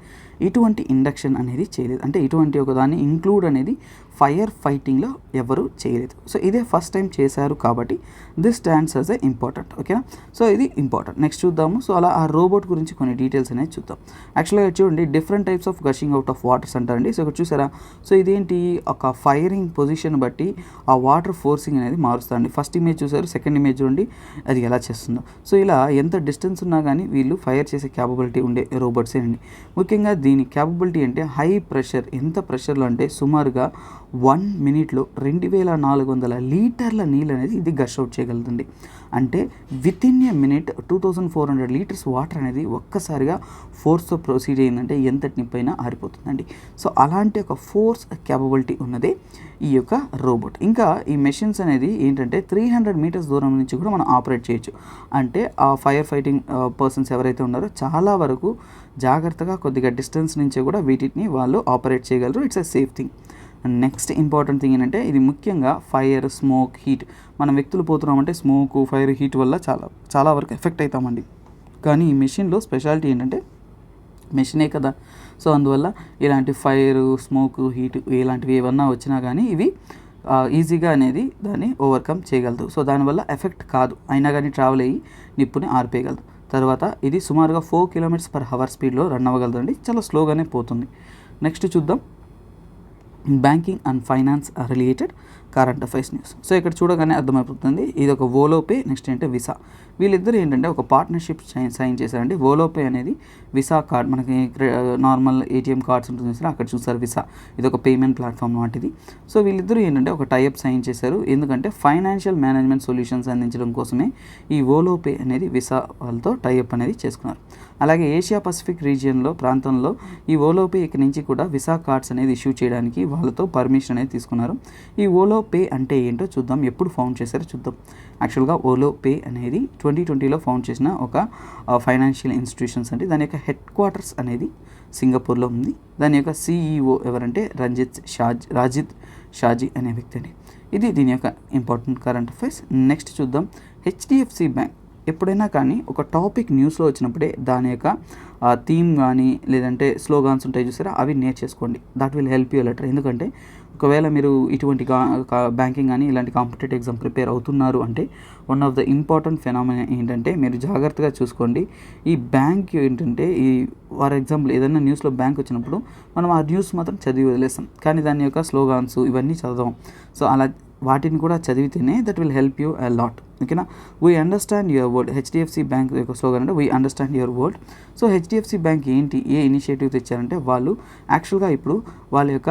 ఇటువంటి ఇండక్షన్ అనేది చేయలేదు. అంటే ఇటువంటి ఒక దాన్ని ఇంక్లూడ్ అనేది ఫైర్ ఫైటింగ్లో ఎవరు చేయలేదు. సో ఇదే ఫస్ట్ టైం చేశారు కాబట్టి this stands as a important. ఓకేనా. సో ఇది ఇంపార్టెంట్. నెక్స్ట్ చూద్దాము. సో అలా ఆ రోబోట్ గురించి కొన్ని డీటెయిల్స్ అనేది చూద్దాం. యాక్చువల్గా చూడండి, different types of gushing out of waters అంటారండి. సో ఇక్కడ చూసారా, సో ఇదేంటి, ఒక ఫైరింగ్ పొజిషన్ బట్టి ఆ వాటర్ ఫోర్సింగ్ అనేది మారుస్తారండి. ఫస్ట్ ఇమేజ్ చూసారు, సెకండ్ ఇమేజ్ చూడండి అది ఎలా చేస్తుందో. సో ఇలా ఎంత డిస్టెన్స్ ఉన్నా కానీ వీళ్ళు ఫైర్ చేసే క్యాపబిలిటీ ఉండే రోబోట్సే అండి. ముఖ్యంగా దీని క్యాపబిలిటీ అంటే హై ప్రెషర్, ఎంత ప్రెషర్లో అంటే సుమారుగా 1 మినిట్లో 2400 లీటర్ల నీళ్ళు అనేది ఇది గష్ అవుట్ చేయగలుగుతుంది. అంటే with in a minute 2400 litres water అనేది ఒక్కసారిగా ఫోర్స్తో ప్రొసీడ్ అయిందంటే ఎంతటి నిప్పైనా ఆరిపోతుందండి. సో అలాంటి ఒక ఫోర్స్ క్యాపబిలిటీ ఉన్నదే ఈ యొక్క రోబోట్. ఇంకా ఈ మెషిన్స్ అనేది ఏంటంటే 300 మీటర్స్ దూరం నుంచి కూడా మనం ఆపరేట్ చేయొచ్చు. అంటే ఆ ఫైర్ ఫైటింగ్ పర్సన్స్ ఎవరైతే ఉన్నారో చాలా వరకు జాగ్రత్తగా కొద్దిగా డిస్టెన్స్ నుంచే కూడా వీటిని వాళ్ళు ఆపరేట్ చేయగలరు. It's a safe thing. Next important thing ఏంటంటే ఇది ముఖ్యంగా ఫైర్, స్మోక్, హీట్, మనం వ్యక్తులు పోతున్నామంటే స్మోక్, ఫైర్, హీట్ వల్ల చాలా వరకు ఎఫెక్ట్ అవుతామండి. కానీ ఈ మెషిన్లో స్పెషాలిటీ ఏంటంటే మెషినే కదా, సో అందువల్ల ఇలాంటి ఫైర్, స్మోక్, హీట్ ఇలాంటివి ఏమన్నా వచ్చినా కానీ ఇవి ఈజీగా అనేది దాన్ని ఓవర్కమ్ చేయగలదు. సో దానివల్ల ఎఫెక్ట్ కాదు, అయినా కానీ ట్రావెల్ అయ్యి నిప్పుని ఆర్పేయగలదు. తర్వాత ఇది సుమారుగా 4 km/h స్పీడ్లో రన్ అవ్వగలదండి. చాలా స్లోగానే పోతుంది. నెక్స్ట్ చూద్దాం, banking and finance related current affairs news. So ఇక్కడ చూడగానే అర్థమైపోతుంది ఇది ఒక వోలోపే, నెక్స్ట్ ఏంటంటే విసా. వీళ్ళిద్దరు ఏంటంటే ఒక పార్ట్నర్షిప్ సైన్ చేశారండి. వోలోపే అనేది విసా కార్డ్, మనకి నార్మల్ ఏటీఎం కార్డ్స్ ఉంటుంది చూసారా, అక్కడ చూసారు విసా, ఇది ఒక పేమెంట్ ప్లాట్ఫామ్ లాంటిది. సో వీళ్ళిద్దరూ ఏంటంటే ఒక టైఅప్ సైన్ చేశారు. ఎందుకంటే ఫైనాన్షియల్ మేనేజ్మెంట్ సొల్యూషన్స్ అందించడం కోసమే ఈ వోలోపే అనేది విసా వాళ్ళతో టైఅప్ అనేది చేసుకున్నారు. అలాగే ఏషియా పసిఫిక్ రీజియన్లో ప్రాంతంలో ఈ వోలోపే ఇక నుంచి కూడా విసా కార్డ్స్ అనేది ఇష్యూ చేయడానికి వాళ్ళతో పర్మిషన్ అనేది తీసుకున్నారు. ఈ వోలోపే అంటే ఏంటో చూద్దాం, ఎప్పుడు ఫౌండ్ చేశారో చూద్దాం. యాక్చువల్గా వోలోపే అనేది 2020లో ఫౌండ్ చేసిన ఒక ఫైనాన్షియల్ ఇన్స్టిట్యూషన్స్ అంటే దాని యొక్క హెడ్ క్వార్టర్స్ అనేది సింగపూర్లో ఉంది. దాని యొక్క సిఈఓ ఎవరంటే రాజిద్ షాజీ అనే వ్యక్తి అండి. ఇది దీని యొక్క ఇంపార్టెంట్ కరెంట్ అఫైర్స్. నెక్స్ట్ చూద్దాం, హెచ్డిఎఫ్సి బ్యాంక్. ఎప్పుడైనా కానీ ఒక టాపిక్ న్యూస్లో వచ్చినప్పుడే దాని యొక్క థీమ్ కానీ లేదంటే స్లోగాన్స్ ఉంటాయి చూసారా, అవి నేర్చేసుకోండి. That will help you later. ఎందుకంటే ఒకవేళ మీరు ఇటువంటి బ్యాంకింగ్ కానీ ఇలాంటి కాంపిటేటివ్ ఎగ్జామ్ ప్రిపేర్ అవుతున్నారు అంటే one of the important phenomena ఏంటంటే మీరు జాగ్రత్తగా చూసుకోండి. ఈ బ్యాంక్ ఏంటంటే ఈ ఫర్ ఎగ్జాంపుల్ ఏదైనా న్యూస్లో బ్యాంక్ వచ్చినప్పుడు మనం ఆ న్యూస్ మాత్రం చదివి వదిలేస్తాం, కానీ దాని యొక్క స్లోగాన్స్ ఇవన్నీ చదవం. సో అలా వాటిని కూడా చదివితేనే that will help you a lot. ఓకేనా. We understand your world. HDFC bank యొక్క స్లోగన్ అంటే we understand your world. So HDFC bank ఏంటి, ఏ ఇనిషియేటివ్ తెచ్చారంటే వాళ్ళు యాక్చువల్గా ఇప్పుడు వాళ్ళ యొక్క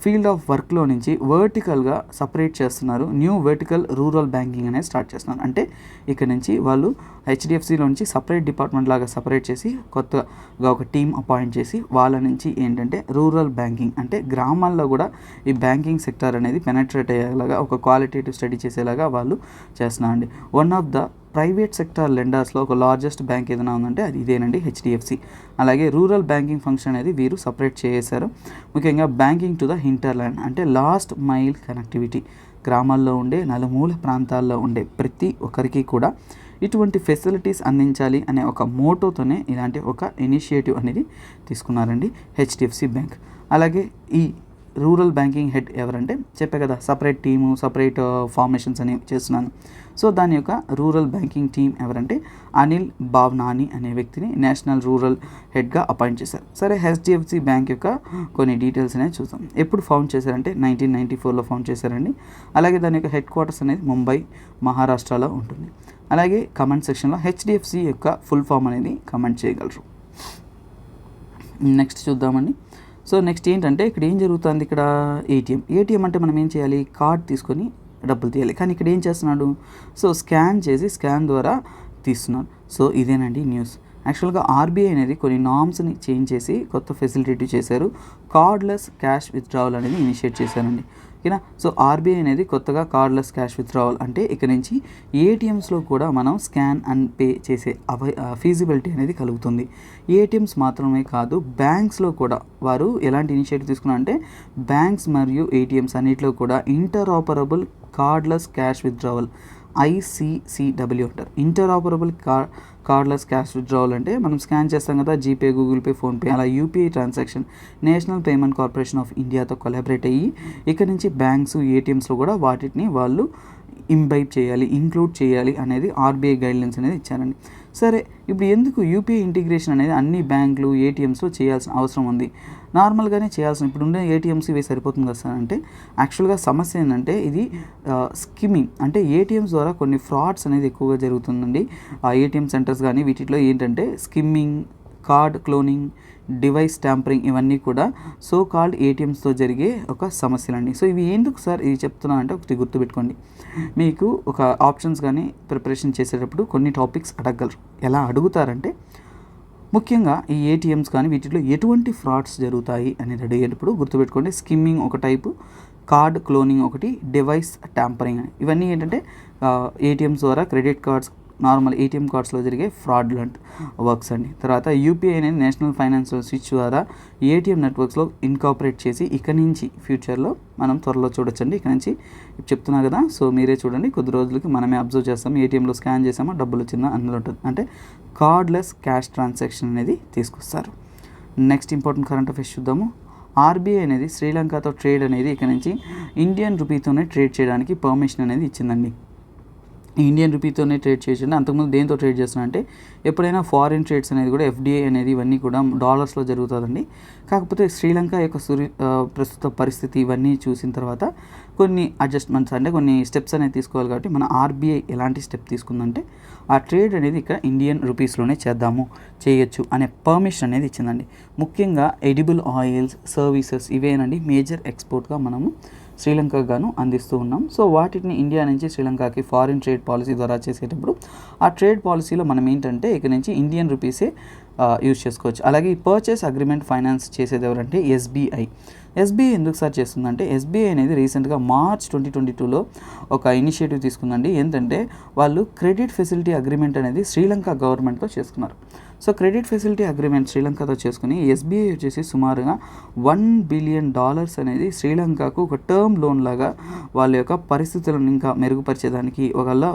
ఫీల్డ్ ఆఫ్ వర్క్లో నుంచి వర్టికల్గా సపరేట్ చేస్తున్నారు. న్యూ వర్టికల్ రూరల్ బ్యాంకింగ్ అనేది స్టార్ట్ చేస్తున్నారు. అంటే ఇక్కడ నుంచి వాళ్ళు హెచ్డిఎఫ్సిలో నుంచి సపరేట్ డిపార్ట్మెంట్ లాగా సపరేట్ చేసి కొత్తగా ఒక టీం అపాయింట్ చేసి వాళ్ళ నుంచి ఏంటంటే రూరల్ బ్యాంకింగ్ అంటే గ్రామాల్లో కూడా ఈ బ్యాంకింగ్ సెక్టర్ అనేది పెనట్రేట్ అయ్యేలాగా ఒక క్వాలిటేటివ్ స్టడీ చేసేలాగా వాళ్ళు చేస్తున్నారండి. One of the private sector లెండర్స్లో ఒక లార్జెస్ట్ బ్యాంక్ ఏదైనా ఉందంటే అది ఇదేనండి, హెచ్డిఎఫ్సి. అలాగే రూరల్ బ్యాంకింగ్ ఫంక్షన్ అనేది వీరు సపరేట్ చేశారు. ముఖ్యంగా బ్యాంకింగ్ టు ద హింటర్లాండ్ అంటే లాస్ట్ మైల్ కనెక్టివిటీ, గ్రామాల్లో ఉండే నలుమూల ప్రాంతాల్లో ఉండే ప్రతి ఒక్కరికి కూడా ఇటువంటి ఫెసిలిటీస్ అందించాలి అనే ఒక మోటోతోనే ఇలాంటి ఒక ఇనిషియేటివ్ అనేది తీసుకున్నారండి హెచ్డిఎఫ్సి బ్యాంక్. అలాగే ఈ రూరల్ బ్యాంకింగ్ హెడ్ ఎవరంటే చెప్పే కదా సపరేట్ టీము సపరేట్ ఫార్మేషన్స్ అని చేస్తున్నాను. సో దాని యొక్క రూరల్ బ్యాంకింగ్ టీం ఎవరంటే అనిల్ బావ్నాని అనే వ్యక్తిని నేషనల్ రూరల్ హెడ్గా అపాయింట్ చేశారు. సరే, హెచ్డిఎఫ్సి బ్యాంక్ యొక్క కొన్ని డీటెయిల్స్ అనేది చూద్దాం. ఎప్పుడు ఫౌండ్ చేశారంటే 1994లో ఫౌండ్ చేశారండి. అలాగే దాని యొక్క హెడ్ క్వార్టర్స్ అనేది ముంబై, మహారాష్ట్రలో ఉంటుంది. అలాగే కమెంట్ సెక్షన్లో హెచ్డిఎఫ్సి యొక్క ఫుల్ ఫామ్ అనేది కమెంట్ చేయగలరు. నెక్స్ట్ చూద్దామండి. సో నెక్స్ట్ ఏంటంటే ఇక్కడ ఏం జరుగుతుంది, ఇక్కడ ఏటీఎం అంటే మనం ఏం చేయాలి, కార్డ్ తీసుకొని డబ్బులు తీయాలి. కానీ ఇక్కడ ఏం చేస్తున్నాడు, సో స్కాన్ చేసి స్కాన్ ద్వారా తీస్తున్నాడు. సో ఇదేనండి న్యూస్. యాక్చువల్గా ఆర్బీఐ అనేది కొన్ని నామ్స్ని చేంజ్ చేసి కొత్త ఫెసిలిటీ చేశారు. కార్డ్లెస్ క్యాష్ విత్డ్రావల్ అనేది ఇనిషియేట్ చేశారండి. ఓకేనా. సో ఆర్బీఐ అనేది కొత్తగా కార్డ్లెస్ క్యాష్ విత్డ్రావల్ అంటే ఇక్కడ నుంచి ఏటీఎంస్లో కూడా మనం స్కాన్ అండ్ పే చేసే ఫీజిబిలిటీ అనేది కలుగుతుంది. ఏటీఎంస్ మాత్రమే కాదు, బ్యాంక్స్లో కూడా వారు ఎలాంటి ఇనిషియేటివ్ తీసుకున్నారంటే బ్యాంక్స్ మరియు ఏటీఎంస్ అన్నింటిలో కూడా ఇంటర్ఆపరబుల్ కార్డ్లెస్ క్యాష్ విత్డ్రావల్ ICCW అంటారు. ఇంటర్ఆపరబుల్ కార్డ్లెస్ క్యాష్ విత్డ్రావల్ అంటే మనం స్కాన్ చేస్తాం కదా, జీపే, గూగుల్ పే, ఫోన్పే, అలా UPI transaction national payment corporation of ఇండియాతో కొలాబరేట్ అయ్యి ఇక్కడ నుంచి బ్యాంక్స్, ఏటీఎంస్లో కూడా వాటిని వాళ్ళు ఇంబైబ్ చేయాలి, ఇంక్లూడ్ చేయాలి అనేది ఆర్బీఐ గైడ్లైన్స్ అనేది ఇచ్చారండి. సరే, ఇప్పుడు ఎందుకు యూపీఐ ఇంటిగ్రేషన్ అనేది అన్ని బ్యాంకులు, ఏటీఎంస్లో చేయాల్సిన అవసరం ఉంది? నార్మల్గానే చేయాల్సిన, ఇప్పుడు ఉండే ఏటీఎంస్ ఇవి సరిపోతుంది కదా సార్ అంటే యాక్చువల్గా సమస్య ఏంటంటే ఇది స్కిమ్మింగ్ అంటే ఏటీఎంస్ ద్వారా కొన్ని ఫ్రాడ్స్ అనేది ఎక్కువగా జరుగుతుందండి. ఆ ఏటీఎం సెంటర్స్ కానీ వీటిలో ఏంటంటే skimming, card cloning, device tampering ఇవన్నీ కూడా సో కాల్డ్ ఏటీఎంస్తో జరిగే ఒక సమస్యలండి. సో ఇవి ఎందుకు సార్ ఇది చెప్తున్నానంటే ఒకటి గుర్తుపెట్టుకోండి, మీకు ఒక ఆప్షన్స్ కానీ ప్రిపరేషన్ చేసేటప్పుడు కొన్ని టాపిక్స్ అడగగలరు. ఎలా అడుగుతారంటే ముఖ్యంగా ఈ ఏటీఎంస్ కానీ వీటిలో ఎటువంటి ఫ్రాడ్స్ జరుగుతాయి అనేది అడిగేటప్పుడు గుర్తుపెట్టుకోండి. స్కిమ్మింగ్ ఒక టైపు, కార్డ్ క్లోనింగ్ ఒకటి, డివైస్ ట్యాంపరింగ్ అని. ఇవన్నీ ఏంటంటే ఏటీఎంస్ ద్వారా క్రెడిట్ కార్డ్స్, నార్మల్ ఏటీఎం కార్డ్స్లో జరిగే ఫ్రాడ్లెంట్ వర్క్స్ అండి. తర్వాత యూపీఐ అనేది నేషనల్ ఫైనాన్షియల్ స్విచ్ ద్వారా ఏటీఎం నెట్వర్క్స్లో ఇన్కాపరేట్ చేసి ఇక్కడ నుంచి ఫ్యూచర్లో మనం త్వరలో చూడొచ్చండి. ఇక్కడ నుంచి చెప్తున్నా కదా, సో మీరే చూడండి, కొద్ది రోజులకి మనమే అబ్జర్వ్ చేస్తాం, ఏటీఎంలో స్కాన్ చేసామా డబ్బులు వచ్చిందా అందులో ఉంటుంది. అంటే కార్డ్లెస్ క్యాష్ ట్రాన్సాక్షన్ అనేది తీసుకొస్తారు. నెక్స్ట్ ఇంపార్టెంట్ కరెంట్ అఫైర్స్ చూద్దాము. ఆర్బీఐ అనేది శ్రీలంకతో ట్రేడ్ అనేది ఇక్కడ నుంచి ఇండియన్ రూపీతోనే ట్రేడ్ చేయడానికి పర్మిషన్ అనేది ఇచ్చిందండి. ఇండియన్ రూపీతోనే ట్రేడ్ చేసిండు. అంతకుముందు దేంతో ట్రేడ్ చేస్తున్నా అంటే ఎప్పుడైనా ఫారిన్ ట్రేడ్స్ అనేది కూడా ఎఫ్డిఐ అనేది ఇవన్నీ కూడా డాలర్స్లో జరుగుతుందండి. కాకపోతే శ్రీలంక యొక్క ప్రస్తుత పరిస్థితి ఇవన్నీ చూసిన తర్వాత కొన్ని అడ్జస్ట్మెంట్స్ అంటే కొన్ని స్టెప్స్ అనేది తీసుకోవాలి. కాబట్టి మన ఆర్బీఐ ఎలాంటి స్టెప్ తీసుకుందంటే ఆ ట్రేడ్ అనేది ఇక్కడ ఇండియన్ రూపీస్లోనే చేయొచ్చు అనే పర్మిషన్ అనేది ఇచ్చిందండి. ముఖ్యంగా ఎడిబుల్ ఆయిల్స్, సర్వీసెస్ ఇవేనండి మేజర్ ఎక్స్పోర్ట్గా మనము శ్రీలంకకు గాను అందిస్తూ ఉన్నాం. సో వాటిని ఇండియా నుంచి శ్రీలంకకి ఫారిన్ ట్రేడ్ పాలసీ ద్వారా చేసేటప్పుడు ఆ ట్రేడ్ పాలసీలో మనం ఏంటంటే ఇక్కడ నుంచి ఇండియన్ రూపీసే యూజ్ చేసుకోవచ్చు. అలాగే ఈ పర్చేస్ అగ్రిమెంట్ ఫైనాన్స్ చేసేది ఎవరంటే ఎస్బీఐ. ఎస్బీఐ ఎందుకు సార్ చేస్తుందంటే ఎస్బీఐ అనేది రీసెంట్గా మార్చ్ 2022లో ఒక ఇనిషియేటివ్ తీసుకుందండి. ఏంటంటే వాళ్ళు క్రెడిట్ ఫెసిలిటీ అగ్రిమెంట్ అనేది శ్రీలంక గవర్నమెంట్తో చేసుకున్నారు. సో క్రెడిట్ ఫెసిలిటీ అగ్రిమెంట్ శ్రీలంకతో చేసుకుని ఎస్బీఐ వచ్చేసి సుమారుగా $1 బిలియన్ అనేది శ్రీలంకకు ఒక టర్మ్ లోన్ లాగా వాళ్ళ యొక్క పరిస్థితులను ఇంకా మెరుగుపరిచేదానికి, ఒకవేళ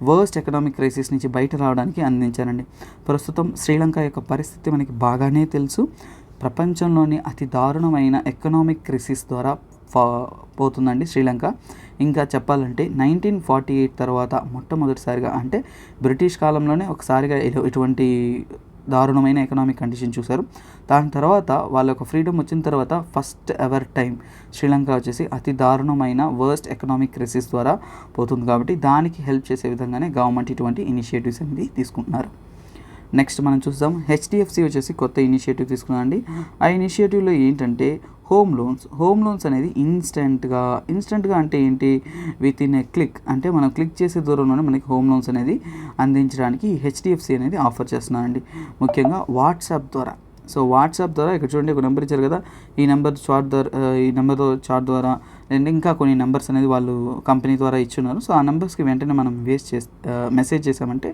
వర్స్ట్ ఎకనామిక్ క్రైసిస్ నుంచి బయట రావడానికి అందించారండి. ప్రస్తుతం శ్రీలంక యొక్క పరిస్థితి మనకి బాగానే తెలుసు. ప్రపంచంలోని అతి దారుణమైన ఎకనామిక్ క్రైసిస్ ద్వారా పోతుందండి శ్రీలంక. ఇంకా చెప్పాలంటే 1948 తర్వాత మొట్టమొదటిసారిగా అంటే బ్రిటిష్ కాలంలోనే ఒకసారిగా ఇటువంటి దారుణమైన ఎకనామిక్ కండిషన్ చూశారు. దాని తర్వాత వాళ్ళ యొక్క ఫ్రీడమ్ వచ్చిన తర్వాత ఫస్ట్ ఎవర్ టైం శ్రీలంక వచ్చేసి అతి దారుణమైన వర్స్ట్ ఎకనామిక్ క్రైసిస్ ద్వారా పోతుంది. కాబట్టి దానికి హెల్ప్ చేసే విధంగానే గవర్నమెంట్ ఇటువంటి ఇనిషియేటివ్స్ అనేది తీసుకుంటున్నారు. నెక్స్ట్ మనం చూద్దాం హెచ్డిఎఫ్సి వచ్చేసి కొత్త ఇనిషియేటివ్ తీసుకున్నాండి. ఆ ఇనిషియేటివ్లో ఏంటంటే హోమ్ లోన్స్ అనేది ఇన్స్టెంట్గా అంటే ఏంటి, విత్ ఇన్ ఏ క్లిక్, అంటే మనం క్లిక్ చేసే దూరంలోనే మనకి హోమ్ లోన్స్ అనేది అందించడానికి హెచ్డిఎఫ్సి అనేది ఆఫర్ చేస్తున్నారండి, ముఖ్యంగా వాట్సాప్ ద్వారా. సో వాట్సాప్ ద్వారా ఇక్కడ చూడండి ఒక నెంబర్ ఇచ్చారు కదా, ఈ నెంబర్ చాట్ ద్వారా అండ్ ఇంకా కొన్ని నెంబర్స్ అనేది వాళ్ళు కంపెనీ ద్వారా ఇచ్చున్నారు. సో ఆ నెంబర్స్కి వెంటనే మనం మెసేజ్ చేసామంటే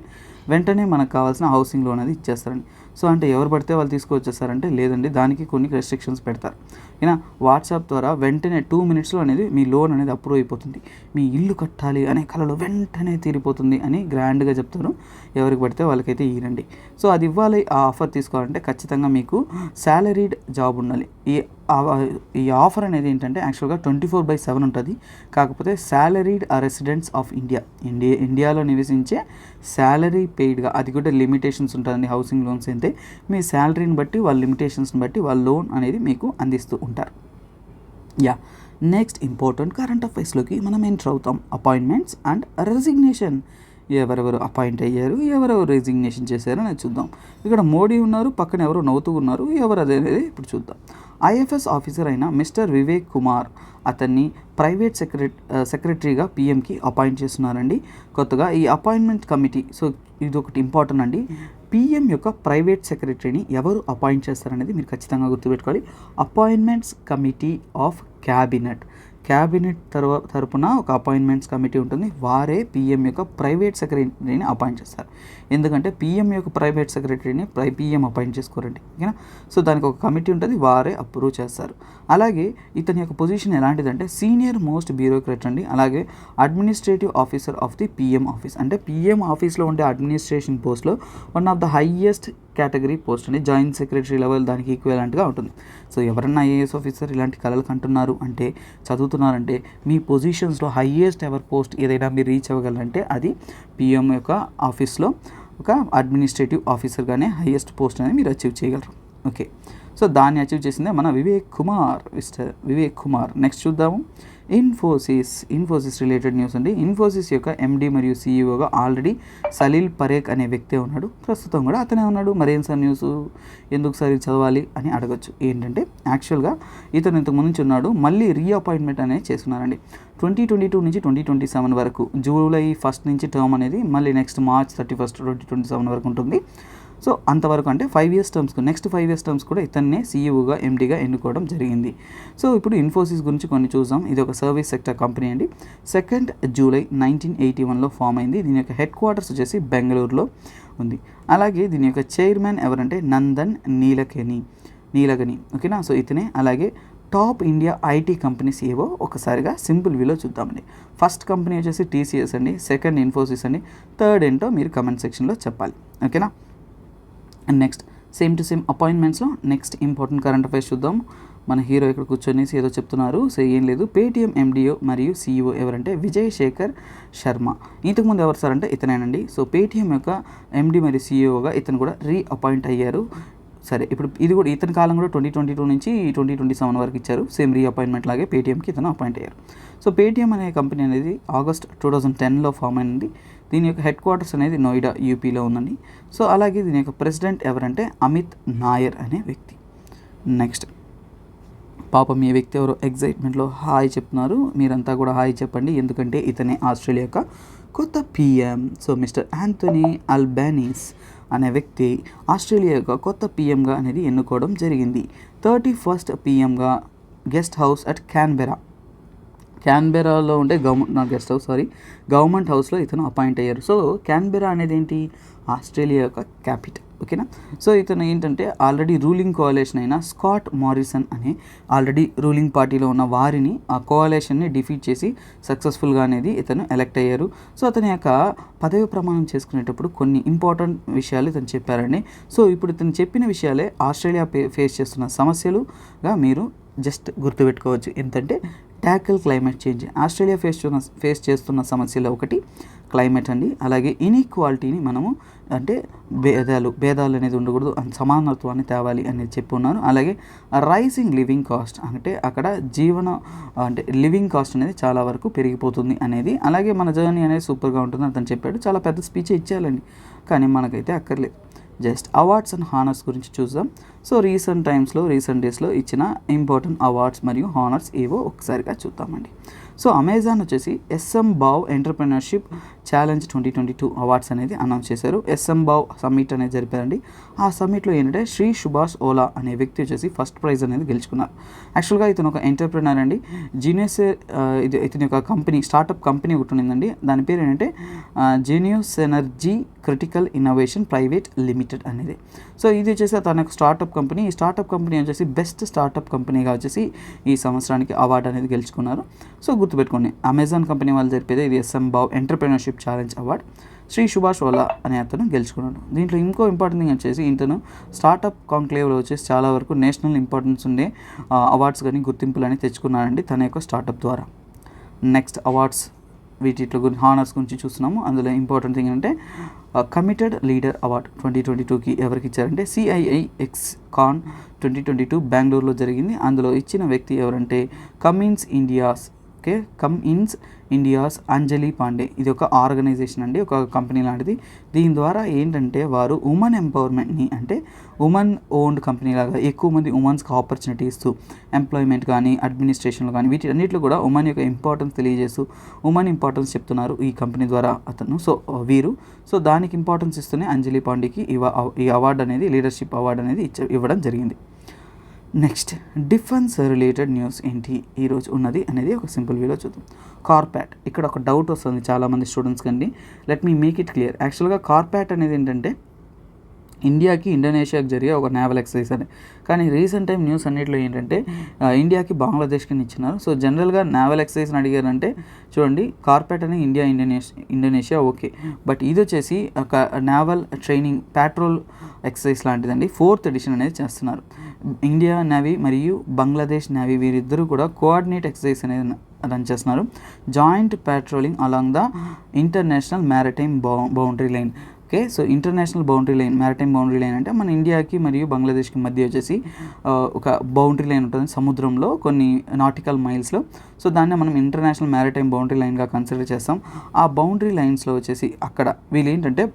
వెంటనే మనకు కావాల్సిన హౌసింగ్ లోన్ అనేది ఇచ్చేస్తారండి. సో అంటే ఎవరు పడితే వాళ్ళు తీసుకొచ్చేస్తారంటే లేదండి, దానికి కొన్ని రెస్ట్రిక్షన్స్ పెడతారు. ఏనా వాట్సాప్ ద్వారా వెంటనే 2 minutesలో అనేది మీ లోన్ అనేది అప్రూవ్ అయిపోతుంది. మీ ఇల్లు కట్టాలి అనే కళలో వెంటనే తీరిపోతుంది అని గ్రాండ్గా చెప్తారు. ఎవరికి పడితే వాళ్ళకైతే ఇవ్వండి. సో అది ఇవ్వాలి, ఆ ఆఫర్ తీసుకోవాలంటే ఖచ్చితంగా మీకు శాలరీడ్ జాబ్ ఉండాలి. ఈ ఆఫర్ అనేది ఏంటంటే యాక్చువల్గా 24/7 ఉంటుంది. కాకపోతే శాలరీడ్ రెసిడెంట్స్ ఆఫ్ ఇండియాలో నివసించే శాలరీ పెయిడ్గా, అది కూడా లిమిటేషన్స్ ఉంటుందండి. హౌసింగ్ లోన్స్ అయితే మీ శాలరీని బట్టి వాళ్ళ లిమిటేషన్స్ని బట్టి వాళ్ళ లోన్ అనేది మీకు అందిస్తూ ఉంటారు. నెక్స్ట్ ఇంపార్టెంట్ కరెంట్ అఫైర్స్లోకి మనం ఎంటర్ అవుతాం. Appointments and resignation. ఎవరెవరు అపాయింట్ అయ్యారు, ఎవరెవరు రెసిగ్నేషన్ చేశారు అనేది చూద్దాం. ఇక్కడ మోడీ ఉన్నారు, పక్కన ఎవరు నవ్వుతూ ఉన్నారు, ఎవరు అనేది ఇప్పుడు చూద్దాం. ఐఎఫ్ఎస్ ఆఫీసర్ అయిన మిస్టర్ వివేక్ కుమార్, అతన్ని ప్రైవేట్ సెక్రటరీగా పిఎంకి అపాయింట్ చేస్తున్నారండి కొత్తగా. ఈ అపాయింట్మెంట్ కమిటీ, సో ఇది ఒకటి ఇంపార్టెంట్ అండి. పిఎం యొక్క ప్రైవేట్ సెక్రటరీని ఎవరు అపాయింట్ చేస్తారనేది మీరు ఖచ్చితంగా గుర్తుపెట్టుకోవాలి. అపాయింట్మెంట్స్ కమిటీ ఆఫ్ క్యాబినెట్ తరపున ఒక అపాయింట్మెంట్స్ కమిటీ ఉంటుంది. వారే పిఎం యొక్క ప్రైవేట్ సెక్రటరీని అపాయింట్ చేస్తారు. ఎందుకంటే పిఎం యొక్క ప్రైవేట్ సెక్రటరీని పిఎం అపాయింట్ చేసుకోరండి, ఓకేనా. సో దానికి ఒక కమిటీ ఉంటుంది, వారే అప్రూవ్ చేస్తారు. అలాగే ఇతని యొక్క పొజిషన్ ఎలాంటిదంటే సీనియర్ మోస్ట్ బ్యూరోక్రాట్ అండి. అలాగే administrative officer of the PM office, అంటే పిఎం ఆఫీస్లో ఉండే అడ్మినిస్ట్రేషన్ పోస్ట్లో one of the highest category post అండి. జాయింట్ సెక్రటరీ లెవెల్ దానికి ఈక్వలెంట్గా ఉంటుంది. సో ఎవరన్నా ఐఏఎస్ ఆఫీసర్ ఇలాంటి కళలు కంటున్నారు అంటే, చదువుతున్నారంటే, మీ పొజిషన్స్లో హైయెస్ట్ ఎవర్ పోస్ట్ ఏదైనా మీరు రీచ్ అవ్వగలంటే అది పిఎం యొక్క ఆఫీస్లో ఒక అడ్మినిస్ట్రేటివ్ ఆఫీసర్గానే హైయెస్ట్ పోస్ట్ అనేది మీరు అచీవ్ చేయగలరు. ఓకే, సో దాన్ని అచీవ్ చేసిందే మన వివేక్ కుమార్. నెక్స్ట్ చూద్దాము. ఇన్ఫోసిస్ రిలేటెడ్ న్యూస్ అండి. ఇన్ఫోసిస్ యొక్క ఎండి మరియు సీఈఓగా ఆల్రెడీ సలీల్ పరేఖ్ అనే వ్యక్తే ఉన్నాడు, ప్రస్తుతం కూడా అతనే ఉన్నాడు. మరేం సార్ న్యూస్, ఎందుకు సార్ ఇది చదవాలి అని అడగచ్చు. ఏంటంటే యాక్చువల్గా ఇతను ఇంతకుముందు నుంచి ఉన్నాడు, మళ్ళీ రీఅపాయింట్మెంట్ అనేది చేస్తున్నారండి. 2022 నుంచి 2027 వరకు, జూలై 1 నుంచి టర్మ్ అనేది మళ్ళీ నెక్స్ట్ మార్చ్ 31, 2027 వరకు ఉంటుంది. సో అంతవరకు అంటే 5 years టర్మ్స్కు, నెక్స్ట్ 5 years టర్మ్స్ కూడా ఇతన్నే సీఈఓగా ఎండీగా ఎన్నుకోవడం జరిగింది. సో ఇప్పుడు ఇన్ఫోసిస్ గురించి కొన్ని చూద్దాం. ఇది ఒక సర్వీస్ సెక్టర్ కంపెనీ అండి. 2 జూలై 1981లో ఫామ్ అయింది. దీని యొక్క హెడ్ క్వార్టర్స్ వచ్చేసి బెంగళూరులో ఉంది. అలాగే దీని యొక్క చైర్మన్ ఎవరంటే నందన్ నీలగని, ఓకేనా. సో ఇతనే. అలాగే టాప్ ఇండియా ఐటీ కంపెనీస్ ఏవో ఒకసారిగా సింపుల్ వీలో చూద్దామండి. ఫస్ట్ కంపెనీ వచ్చేసి టీసీఎస్ అండి, సెకండ్ ఇన్ఫోసిస్ అండి, థర్డ్ ఏంటో మీరు కమెంట్ సెక్షన్లో చెప్పాలి, ఓకేనా. And next same to same అపాయింట్మెంట్స్లో నెక్స్ట్ ఇంపార్టెంట్ కరెంట్ అఫైర్స్ చూద్దాం. మన హీరో ఇక్కడ కూర్చొని ఏదో చెప్తున్నారు. సో ఏం లేదు, పేటీఎం ఎండిఓ మరియు సీఈఓ ఎవరంటే విజయ్ శేఖర్ శర్మ. ఇంతకుముందు ఎవరు సార్ అంటే ఇతనేనండి. సో పేటీఎం యొక్క ఎండి మరియు సీఈఓగా ఇతను కూడా రీఅపాయింట్ అయ్యారు. సరే, ఇప్పుడు ఇది కూడా ఇతని కాలం కూడా 2022 నుంచి 2027 వరకు ఇచ్చారు. సేమ్ రీఅపాయింట్మెంట్ లాగే పేటీఎంకి ఇతను అపాయింట్ అయ్యారు. సో పేటీఎం అనే కంపెనీ అనేది ఆగస్ట్ 2010లో ఫామ్ అయింది. దీని యొక్క హెడ్ క్వార్టర్స్ అనేది నోయిడా యూపీలో ఉందండి. సో అలాగే దీని యొక్క ప్రెసిడెంట్ ఎవరంటే అమిత్ నాయర్ అనే వ్యక్తి. నెక్స్ట్ పాపం ఈ వ్యక్తి ఎవరో ఎగ్జైట్మెంట్లో హాయ్ చెప్తున్నారు. మీరంతా కూడా హాయ్ చెప్పండి, ఎందుకంటే ఇతనే ఆస్ట్రేలియా యొక్క కొత్త పిఎం. సో మిస్టర్ యాంథనీ అల్బానీస్ అనే వ్యక్తి ఆస్ట్రేలియా యొక్క కొత్త పిఎంగా అనేది ఎన్నుకోవడం జరిగింది. 31st పిఎంగా గెస్ట్ హౌస్ అట్ క్యాన్బెరాలో ఉండే గవర్నమెంట్ హౌస్లో ఇతను అపాయింట్ అయ్యారు. సో క్యాన్బెరా అనేది ఏంటి, ఆస్ట్రేలియా యొక్క క్యాపిటల్, ఓకేనా. సో ఇతను ఏంటంటే ఆల్రెడీ రూలింగ్ కోalition అయిన స్కాట్ మారిసన్ అనే ఆల్రెడీ రూలింగ్ పార్టీలో ఉన్న వారిని, ఆ కోalitionని డిఫీట్ చేసి సక్సెస్ఫుల్గా అనేది ఇతను ఎలక్ట్ అయ్యారు. సో అతని యొక్క పదవి ప్రమాణం చేసుకునేటప్పుడు కొన్ని ఇంపార్టెంట్ విషయాలు ఇతను చెప్పారండి. సో ఇప్పుడు ఇతను చెప్పిన విషయాలే ఆస్ట్రేలియా ఫేస్ చేస్తున్న సమస్యలుగా మీరు జస్ట్ గుర్తుపెట్టుకోవచ్చు. ఏంటంటే tackle climate change. Australia face చేస్తున్న సమస్యలో ఒకటి క్లైమేట్ అండి. అలాగే ఇన్ఈక్వాలిటీని మనము అంటే భేదాలు అనేది ఉండకూడదు, సమానత్వాన్ని తేవాలి అనేది చెప్పున్నారు. అలాగే రైజింగ్ లివింగ్ కాస్ట్, అంటే అక్కడ లివింగ్ కాస్ట్ అనేది చాలా వరకు పెరిగిపోతుంది అనేది. అలాగే మన జర్నీ అనేది సూపర్గా ఉంటుందని అతను చెప్పాడు. చాలా పెద్ద స్పీచ్ ఇచ్చేయాలండి, కానీ మనకైతే అక్కర్లేదు. జస్ట్ అవార్డ్స్ అండ్ హానర్స్ గురించి చూద్దాం. సో రీసెంట్ డేస్లో ఇచ్చిన ఇంపార్టెంట్ అవార్డ్స్ మరియు హానర్స్ ఏవో ఒకసారిగా చూద్దామండి. సో అమెజాన్ వచ్చేసి ఎస్ఎం బావ్ ఎంటర్‌ప్రెన్యూర్‌షిప్ ఛాలెంజ్ 2022 అవార్డ్స్ అనేది అనౌన్స్ చేశారు. ఎస్ఎం బావ్ సమ్మిట్ అనేది జరిపారండి. ఆ సమ్మిట్లో ఏంటంటే శ్రీ సుభాష్ ఓలా అనే వ్యక్తి వచ్చేసి ఫస్ట్ ప్రైజ్ అనేది గెలుచుకున్నారు. యాక్చువల్గా ఇతను ఒక ఎంటర్‌ప్రెన్యూర్ అండి. జీనియస్ ఇతని యొక్క కంపెనీ స్టార్టప్ కంపెనీ ఒకటి ఉండిందండి. దాని పేరు ఏంటంటే genius energy critical innovation private limited అనేది. సో ఇది వచ్చేసి తన యొక్క స్టార్టప్ కంపెనీ. ఈ స్టార్టప్ కంపెనీ వచ్చేసి బెస్ట్ స్టార్టప్ కంపెనీగా వచ్చేసి ఈ సంవత్సరానికి అవార్డు అనేది గెలుచుకున్నారు. సో గుర్తుపెట్టుకోండి, అమెజాన్ కంపెనీ వాళ్ళు జరిపేది ఇది ఎస్ఎం బావ్ entrepreneurship challenge award. Shri Subhash Ola అనే అతను గెలుచుకున్నాడు. దీంట్లో ఇంకో ఇంపార్టెంట్ థింగ్ వచ్చేసి ఇతను స్టార్టప్ కాంక్లేవ్లో వచ్చేసి చాలా వరకు నేషనల్ ఇంపార్టెన్స్ ఉండే అవార్డ్స్ కానీ గుర్తింపులని తెచ్చుకున్నాడండి తన యొక్క స్టార్టప్ ద్వారా. నెక్స్ట్ అవార్డ్స్ వీటిలో గురించి హానర్స్ గురించి చూస్తున్నాము. అందులో ఇంపార్టెంట్ థింగ్ అంటే కమిటెడ్ లీడర్ అవార్డ్ 2022కి ఎవరికి ఇచ్చారంటే CII X-Con 2022 బెంగళూరులో జరిగింది. అందులో ఇచ్చిన వ్యక్తి ఎవరంటే కమిన్స్ ఇండియాస్ అంజలి పాండే. ఇది ఒక ఆర్గనైజేషన్ అండి, ఒక కంపెనీ లాంటిది. దీని ద్వారా ఏంటంటే వారు ఉమెన్ ఎంపవర్మెంట్ని, అంటే ఉమెన్ ఓన్డ్ కంపెనీ లాగా ఎక్కువ మంది ఉమెన్స్కి ఆపర్చునిటీ ఇస్తూ ఎంప్లాయ్మెంట్ కానీ అడ్మినిస్ట్రేషన్లో కానీ వీటి అన్నింటిలో కూడా ఉమెన్ యొక్క ఇంపార్టెన్స్ తెలియజేస్తూ ఉమెన్ ఇంపార్టెన్స్ చెప్తున్నారు ఈ కంపెనీ ద్వారా అతను. సో దానికి ఇంపార్టెన్స్ ఇస్తూనే అంజలి పాండేకి ఈ అవార్డు అనేది లీడర్షిప్ అవార్డు అనేది ఇవ్వడం జరిగింది. నెక్స్ట్ డిఫెన్స్ రిలేటెడ్ న్యూస్ ఏంటి ఈరోజు ఉన్నది అనేది ఒక సింపుల్ వీడియో చూద్దాం. కార్పాట్, ఇక్కడ ఒక డౌట్ వస్తుంది చాలామంది స్టూడెంట్స్ కండి. Let me make it clear. యాక్చువల్గా కార్పాట్ అనేది ఏంటంటే ఇండియాకి ఇండోనేషియాకి జరిగే ఒక నేవల్ ఎక్సర్సైజ్ అని. కానీ రీసెంట్ టైం న్యూస్ అన్నింటిలో ఏంటంటే ఇండియాకి బంగ్లాదేశ్కి ఇచ్చినారు. సో జనరల్గా నేవల్ ఎక్సర్సైజ్ని అడిగారంటే చూడండి, కార్పాట్ అని ఇండోనేషియా ఓకే, బట్ ఇది వచ్చేసి ఒక నేవల్ ట్రైనింగ్ ప్యాట్రోల్ ఎక్సర్సైజ్ లాంటిదండి. 4th ఎడిషన్ అనేది చేస్తున్నారు. ఇండియా నేవీ మరియు బంగ్లాదేశ్ నేవీ వీరిద్దరూ కూడా కోఆర్డినేట్ ఎక్సర్సైజ్ అనేది రన్ చేస్తున్నారు. Joint patrolling along the international maritime boundary line. Okay, so international boundary line, maritime boundary line అంటే మన ఇండియాకి మరియు బంగ్లాదేశ్కి మధ్య వచ్చేసి ఒక బౌండరీ లైన్ ఉంటుంది సముద్రంలో కొన్ని నాటికల్ మైల్స్లో. సో దాన్ని మనం ఇంటర్నేషనల్ మ్యారిటైమ్ బౌండరీ లైన్గా కన్సిడర్ చేస్తాం. ఆ బౌండరీ లైన్స్లో వచ్చేసి అక్కడ వీళ్ళు ఏంటంటే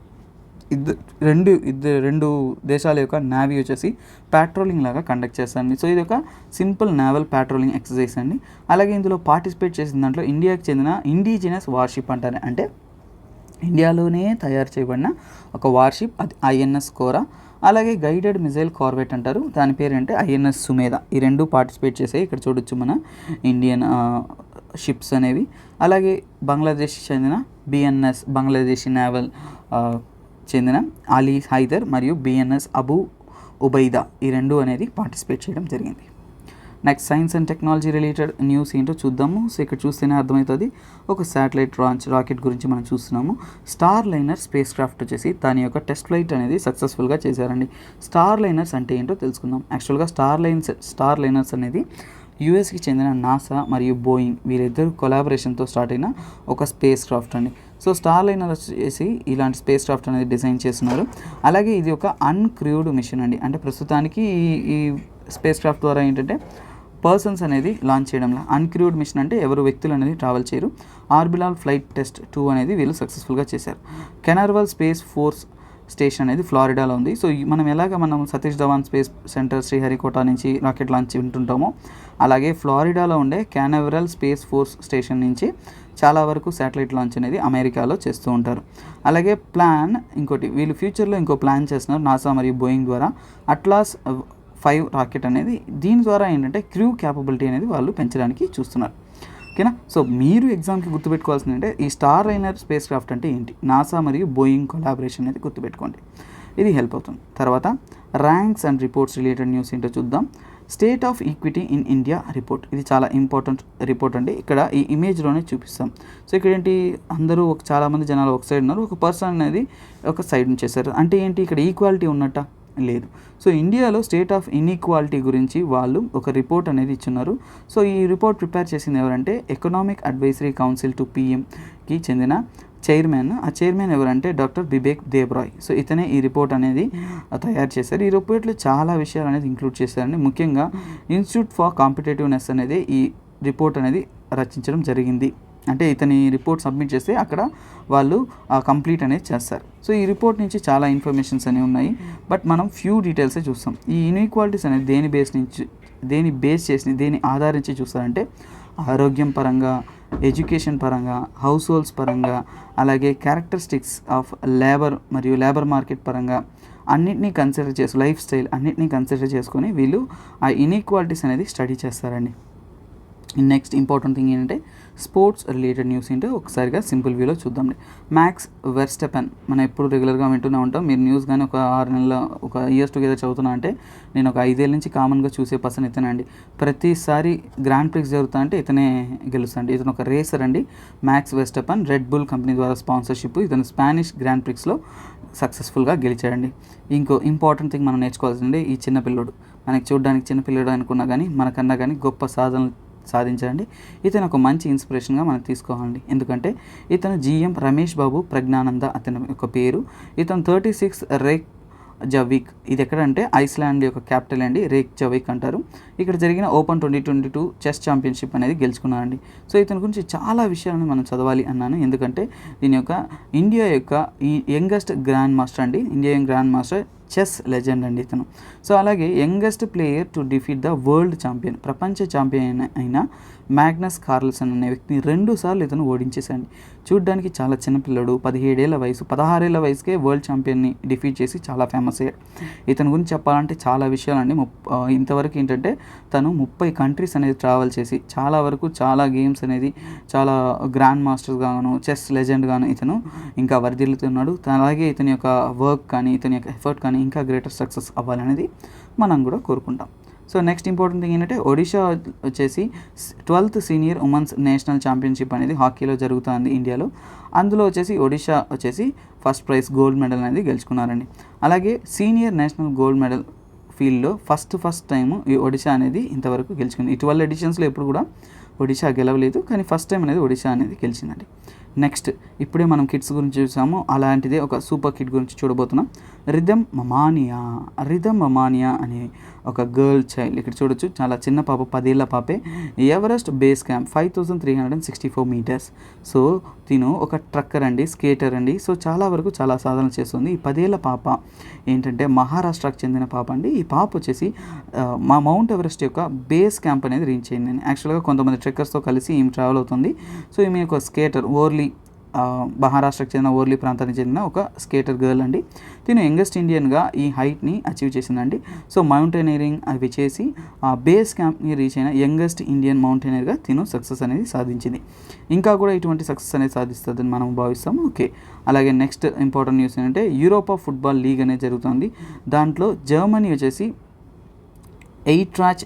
రెండు దేశాల యొక్క నేవీ వచ్చేసి ప్యాట్రోలింగ్ లాగా కండక్ట్ చేస్తారండి. సో ఇది ఒక సింపుల్ నేవల్ ప్యాట్రోలింగ్ ఎక్సర్సైజ్ అండి. అలాగే ఇందులో పార్టిసిపేట్ చేసిన దాంట్లో ఇండియాకి చెందిన ఇండిజినస్ వార్షిప్ అంటారు, అంటే ఇండియాలోనే తయారు చేయబడిన ఒక వార్షిప్, అది INS కోరా. అలాగే గైడెడ్ మిజైల్ కార్వెట్ అంటారు, దాని పేరు అంటే INS సుమేధ. ఈ రెండు పార్టిసిపేట్ చేసాయి. ఇక్కడ చూడొచ్చు మన ఇండియన్ షిప్స్ అనేవి. అలాగే బంగ్లాదేశ్ చెందిన BNS బంగ్లాదేశీ నేవల్ చెందిన అలీ హైదర్ మరియు BNS అబూ ఉబైదా, ఈ రెండు అనేది పార్టిసిపేట్ చేయడం జరిగింది. Next science and technology related news ఏంటో చూద్దాము. సో ఇక్కడ చూస్తేనే అర్థమవుతుంది. ఒక శాటిలైట్ రాకెట్ గురించి మనం చూస్తున్నాము. స్టార్ లైనర్ స్పేస్ క్రాఫ్ట్ వచ్చేసి దాని యొక్క టెస్ట్ ఫ్లైట్ అనేది సక్సెస్ఫుల్గా చేశారండి. స్టార్ లైనర్స్ అంటే ఏంటో తెలుసుకుందాం. యాక్చువల్గా స్టార్ లైనర్స్ అనేది యూఎస్కి చెందిన నాసా మరియు బోయింగ్ వీరిద్దరు కొలాబరేషన్తో స్టార్ట్ అయిన ఒక స్పేస్ క్రాఫ్ట్ అండి. సో స్టార్ లైనర్ వచ్చేసి ఇలాంటి స్పేస్ క్రాఫ్ట్ అనేది డిజైన్ చేస్తున్నారు. అలాగే ఇది ఒక అన్క్రూడ్ మిషన్ అండి, అంటే ప్రస్తుతానికి ఈ స్పేస్ క్రాఫ్ట్ ద్వారా ఏంటంటే పర్సన్స్ అనేది లాంచ్ చేయడంలో, అన్క్రూడ్ మిషన్ అంటే ఎవరు వ్యక్తులు అనేది ట్రావెల్ చేయరు. ఆర్బిటాల్ ఫ్లైట్ టెస్ట్ 2 అనేది వీళ్ళు సక్సెస్ఫుల్గా చేశారు. కెనార్వల్ స్పేస్ ఫోర్స్ స్టేషన్ అనేది ఫ్లారిడాలో ఉంది. సో మనం సతీష్ ధవన్ స్పేస్ సెంటర్ శ్రీహరికోట నుంచి రాకెట్ లాంచ్ వింటుంటామో, అలాగే ఫ్లారిడాలో ఉండే కెనావరల్ స్పేస్ ఫోర్స్ స్టేషన్ నుంచి చాలా వరకు శాటిలైట్ లాంచ్ అనేది అమెరికాలో చేస్తూ ఉంటారు. అలాగే ఇంకోటి వీళ్ళు ఫ్యూచర్లో ఇంకో ప్లాన్ చేస్తున్నారు నాసా మరియు బోయింగ్ ద్వారా, అట్లాస్ 5 రాకెట్ అనేది. దీని ద్వారా ఏంటంటే క్రూ క్యాపబిలిటీ అనేది వాళ్ళు పెంచడానికి చూస్తున్నారు. ఓకేనా. సో మీరు ఎగ్జామ్కి గుర్తుపెట్టుకోవాల్సింది అంటే ఈ స్టార్ లైనర్ స్పేస్ క్రాఫ్ట్ అంటే ఏంటి, నాసా మరియు బోయింగ్ కొలాబరేషన్ అనేది గుర్తుపెట్టుకోండి, ఇది హెల్ప్ అవుతుంది. తర్వాత ranks and reports related news ఏంటో చూద్దాం. State of equity in India report, ఇది చాలా ఇంపార్టెంట్ రిపోర్ట్ అండి. ఇక్కడ ఈ ఇమేజ్లోనే చూపిస్తాం. సో ఇక్కడ ఏంటి, అందరూ చాలామంది జనాలు ఒక సైడ్ ఉన్నారు, ఒక పర్సన్ అనేది ఒక సైడ్ నుంచి చేశారు. అంటే ఏంటి, ఇక్కడ ఈక్వాలిటీ ఉన్నట్ట లేదు. సో ఇండియాలో స్టేట్ ఆఫ్ ఇన్ఈక్వాలిటీ గురించి వాళ్ళు ఒక రిపోర్ట్ అనేది ఇచ్చున్నారు. సో ఈ రిపోర్ట్ ప్రిపేర్ చేసింది ఎవరంటే ఎకనామిక్ అడ్వైజరీ కౌన్సిల్ టు PMకి చెందిన చైర్మన్. ఆ చైర్మన్ ఎవరంటే డాక్టర్ బిబేక్ దేబ్రాయ్. సో ఇతనే ఈ రిపోర్ట్ అనేది తయారు చేశారు. ఈ రిపోర్ట్లో చాలా విషయాలు అనేది ఇంక్లూడ్ చేశారండి. ముఖ్యంగా ఇన్స్టిట్యూట్ ఫర్ కాంపిటేటివ్నెస్ అనేది ఈ రిపోర్ట్ అనేది రచించడం జరిగింది. అంటే ఇతని రిపోర్ట్ సబ్మిట్ చేస్తే అక్కడ వాళ్ళు కంప్లీట్ అనేది చేస్తారు. సో ఈ రిపోర్ట్ నుంచి చాలా ఇన్ఫర్మేషన్స్ అనేవి ఉన్నాయి, బట్ మనం ఫ్యూ డీటెయిల్సే చూస్తాం. ఈ ఇన్ఈక్వాలిటీస్ అనేది దేని బేస్ చేసి దేని ఆధారించి చూస్తారంటే ఆరోగ్యం పరంగా, ఎడ్యుకేషన్ పరంగా, హౌస్ హోల్డ్స్ పరంగా, అలాగే క్యారెక్టరిస్టిక్స్ ఆఫ్ లేబర్ మార్కెట్ పరంగా అన్నిటినీ కన్సిడర్ చేసి లైఫ్ స్టైల్ అన్నిటినీ కన్సిడర్ చేసుకొని వీళ్ళు ఆ ఇన్ఈక్వాలిటీస్ అనేది స్టడీ చేస్తారండి. నెక్స్ట్ ఇంపార్టెంట్ థింగ్ ఏంటంటే స్పోర్ట్స్ రిలేటెడ్ న్యూస్ ఏంటో ఒకసారిగా సింపుల్ వ్యూలో చూద్దాండి. మ్యాక్స్ వెర్స్టెపెన్ మనం ఎప్పుడు రెగ్యులర్గా వింటూనే ఉంటాం. మీరు న్యూస్ కానీ ఒక 6 నెలల ఒక ఇయర్స్ టుగెదర్ చదువుతున్నా అంటే నేను ఒక 5 ఏళ్ళ నుంచి కామన్గా చూసే పర్సన్ ఇతనండి. ప్రతిసారి గ్రాండ్ ప్రిక్స్ జరుగుతా అంటే ఇతనే గెలుస్తాండి. ఇతను ఒక రేసర్ అండి. మ్యాక్స్ వెర్స్టెపెన్ రెడ్ బుల్ కంపెనీ ద్వారా స్పాన్సర్షిప్ ఇతను స్పానిష్ గ్రాండ్ ప్రిక్స్లో సక్సెస్ఫుల్గా గెలిచాడండి. ఇంకో ఇంపార్టెంట్ థింగ్ మనం నేర్చుకోవాల్సిందే ఈ చిన్నపిల్లడు. మనకి చూడడానికి చిన్నపిల్లడు అనుకున్నా కానీ మనకన్నా కానీ గొప్ప సాధనలు సాధించాలండి. ఇతను ఒక మంచి ఇన్స్పిరేషన్గా మనం తీసుకోవాలండి. ఎందుకంటే ఇతను GM రమేష్ బాబు ప్రజ్ఞానంద అతని యొక్క పేరు. ఇతను 36 రేక్జవిక్, ఇది ఎక్కడంటే ఐస్లాండ్ యొక్క క్యాపిటల్ అండి, రేక్జవిక్ అంటారు. ఇక్కడ జరిగిన ఓపెన్ 2022 చెస్ ఛాంపియన్షిప్ అనేది గెలుచుకున్నారండి. సో ఇతని గురించి చాలా విషయాలను మనం చదవాలి అన్నాను. ఎందుకంటే దీని యొక్క ఇండియా యొక్క ఈ యంగెస్ట్ గ్రాండ్ మాస్టర్ అండి, Indian grand master, chess legend అండి ఇతను. సో అలాగే youngest player to defeat the world champion, ప్రపంచ ఛాంపియన్ అయిన మ్యాగ్నస్ కార్ల్సన్ అనే వ్యక్తిని 2 సార్లు ఇతను ఓడించేశాడు. చూడ్డానికి చాలా చిన్నపిల్లడు, 17 ఏళ్ళ వయసు, 16 ఏళ్ళ వయసుకే వరల్డ్ ఛాంపియన్ని డిఫీట్ చేసి చాలా ఫేమస్ అయ్యాడు. ఇతని గురించి చెప్పాలంటే చాలా విషయాలండి. ఇంతవరకు ఏంటంటే తను 30 కంట్రీస్ అనేది ట్రావెల్ చేసి చాలా గేమ్స్ అనేది చాలా గ్రాండ్ మాస్టర్స్ గాను, చెస్ లెజెండ్ గాను ఇతను ఇంకా వర్ధిల్లుతున్నాడు. అలాగే ఇతని యొక్క వర్క్ కానీ ఇతని యొక్క ఎఫర్ట్ కానీ ఇంకా గ్రేటర్ సక్సెస్ అవ్వాలనేది మనం కూడా కోరుకుంటాం. సో నెక్స్ట్ ఇంపార్టెంట్ థింగ్ ఏంటంటే ఒడిషా వచ్చేసి 12th senior women's national championship అనేది హాకీలో జరుగుతుంది ఇండియాలో. అందులో వచ్చేసి ఒడిషా వచ్చేసి ఫస్ట్ ప్రైజ్ గోల్డ్ మెడల్ అనేది గెలుచుకున్నారండి. అలాగే సీనియర్ నేషనల్ గోల్డ్ మెడల్ ఫీల్డ్లో ఫస్ట్ టైం ఈ ఒడిషా అనేది ఇంతవరకు గెలుచుకుంది. 12 ఎడిషన్స్లో ఎప్పుడు కూడా ఒడిషా గెలవలేదు, కానీ ఫస్ట్ టైం అనేది ఒడిషా అనేది గెలిచిందండి. నెక్స్ట్ ఇప్పుడే మనం కిడ్స్ గురించి చూసాము, అలాంటిదే ఒక సూపర్ కిడ్ గురించి చూడబోతున్నాం. రిథమ్ మమానియా అనే ఒక గర్ల్ చైల్డ్, ఇక్కడ చూడొచ్చు చాలా చిన్న పాప, 10 ఏళ్ళ పాపే. Everest base camp 5364 metres. So తిను ఒక ట్రక్కర్ అండి, స్కేటర్ అండి. సో చాలా సాధన చేస్తుంది. ఈ 10 ఏళ్ళ పాప ఏంటంటే మహారాష్ట్రకు చెందిన పాప అండి. ఈ పాప వచ్చేసి మా మౌంట్ ఎవరెస్ట్ యొక్క బేస్ క్యాంప్ అనేది రీచ్ అయిందండి. యాక్చువల్గా కొంతమంది ట్రెక్కర్స్తో కలిసి ఈమె ట్రావెల్ అవుతుంది. సో ఈమె ఒక స్కేటర్, మహారాష్ట్రకు చెందిన ఓర్లీ ప్రాంతానికి చెందిన ఒక స్కేటర్ గర్ల్ అండి. తిను యంగెస్ట్ ఇండియన్గా ఈ హైట్ని అచీవ్ చేసిందండి. సో మౌంటైనరింగ్ అవి చేసి ఆ బేస్ క్యాంప్ని రీచ్ అయిన యంగెస్ట్ ఇండియన్ మౌంటైనర్గా తిను సక్సెస్ అనేది సాధించింది. ఇంకా కూడా ఇటువంటి సక్సెస్ అనేది సాధిస్తుందని మనం భావిస్తాము. ఓకే, అలాగే నెక్స్ట్ ఇంపార్టెంట్ న్యూస్ ఏంటంటే యూరోపా ఫుట్బాల్ లీగ్ అనేది జరుగుతుంది. దాంట్లో జర్మనీ వచ్చేసి ఎయిట్రాచ్